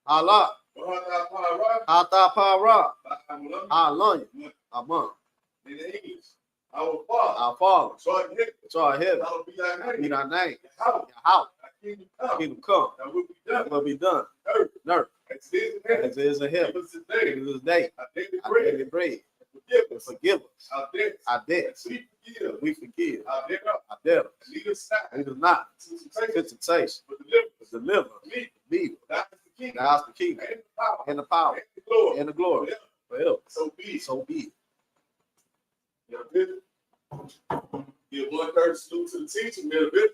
Allah. Hata Power. Allah. Amon. Our Father. So I hear it. Be thy name. Your house. Kingdom come. Will be done. Nerf. As it is in heaven. Give us this day. Our daily bread. And forgive us our debts. We forgive our debtors. Lead us not into temptation, but deliver me. That's the kingdom and the power and the glory forever. So be it. Give one third salute to the teacher, middle bit.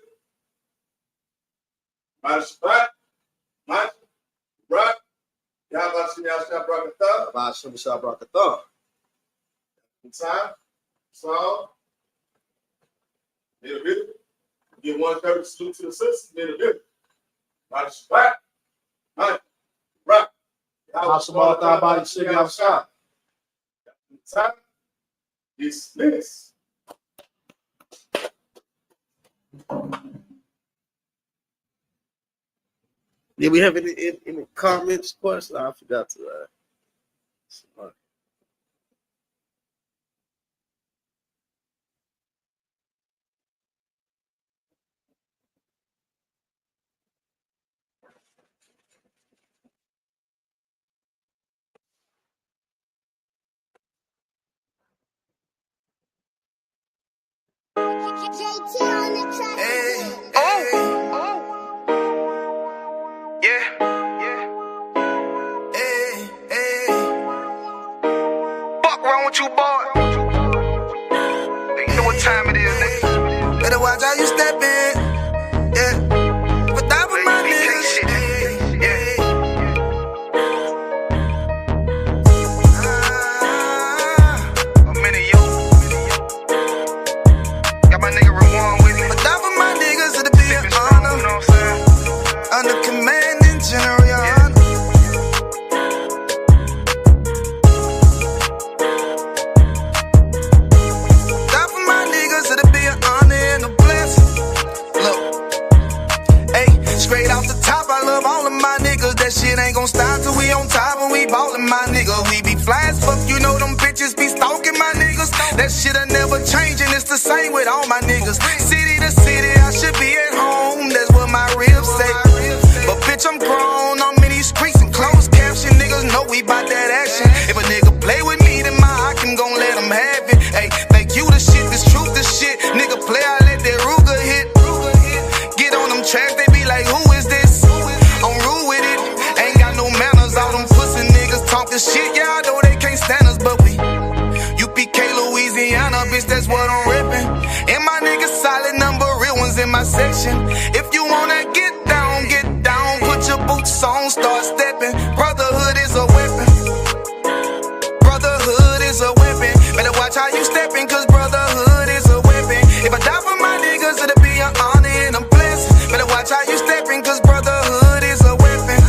Isupk, right? Brakatah. Time, song, middle bit. Give one third salute to the sister, middle bit. Isupk, right? Time, dismiss. Did we have any comments, questions? I forgot to. With you, boy. You know what time it is, nigga. Better watch how you step in. Yeah. But that was my niggas. Yeah. A minute, yo. Got my nigga Rewan with me. But that was my niggas, it'll be an honor. You know what I'm saying? Under commanding general, your honor. Straight off the top, I love all of my niggas. That shit ain't gon' stop till we on top and we ballin', my nigga. We be fly as fuck, you know them bitches be stalking my niggas. That shit'll never change and it's the same with all my niggas. City to city, I should be at home, that's what my ribs say. But bitch, I'm grown, I'm in these streets and closed caption. Niggas know we bout that action. If a nigga play with me, then my hock can gon' let him have it. Hey, think you the shit, this truth the shit. Nigga play, I let that Ruger hit. Get on them tracks, they be like, who is this? I'm rude with it, ain't got no manners. All them pussy niggas talking shit, yeah, I know they can't stand us, but we UPK, Louisiana, bitch, that's what I'm rippin'. And my niggas solid number, real ones in my section. If you wanna get down, put your boots on, start steppin'. Brotherhood is a weapon. Brotherhood is a weapon. Better watch how you steppin', cause brotherhood is a weapon. If I die for my niggas, it'll be an honor and a blessing. Better watch how you steppin', cause brotherhood is a weapon.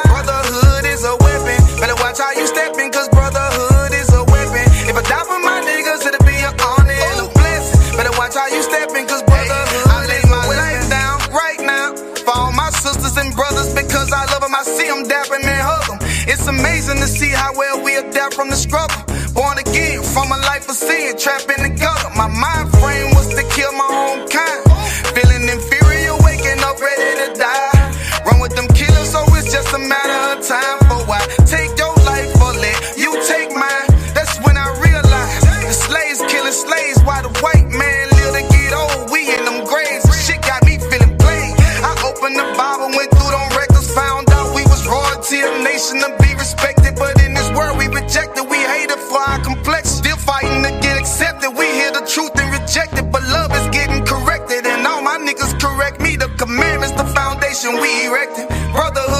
Brotherhood is a weapon. Better watch how you steppin', cause brotherhood is a weapon. If I die for my niggas, it'll be an honor and a blessing. Better watch how you steppin', cause brotherhood. I lay my life down right now for all my sisters and brothers, because I love them. I see them dapping and hug them. It's amazing to see how well we adapt from the struggle. Born again from a life of sin, trapped in the gutter. My mind frame was to kill my own kind. Feeling inferior, waking up ready to die. Run with them killers, so it's just a matter of time. For why take your life or let you take mine? That's when I realized the slaves killing slaves, while the white man live to get old. We in them graves, shit got me feeling played. I opened the Bible, went through them records, found out we was royalty, a nation to be respected. But in this world we rejected, we hated for our complex. Still fighting to get accepted. We hear the truth and reject it, but love is getting corrected. And all my niggas correct me. The commandments, the foundation we erected. Brotherhood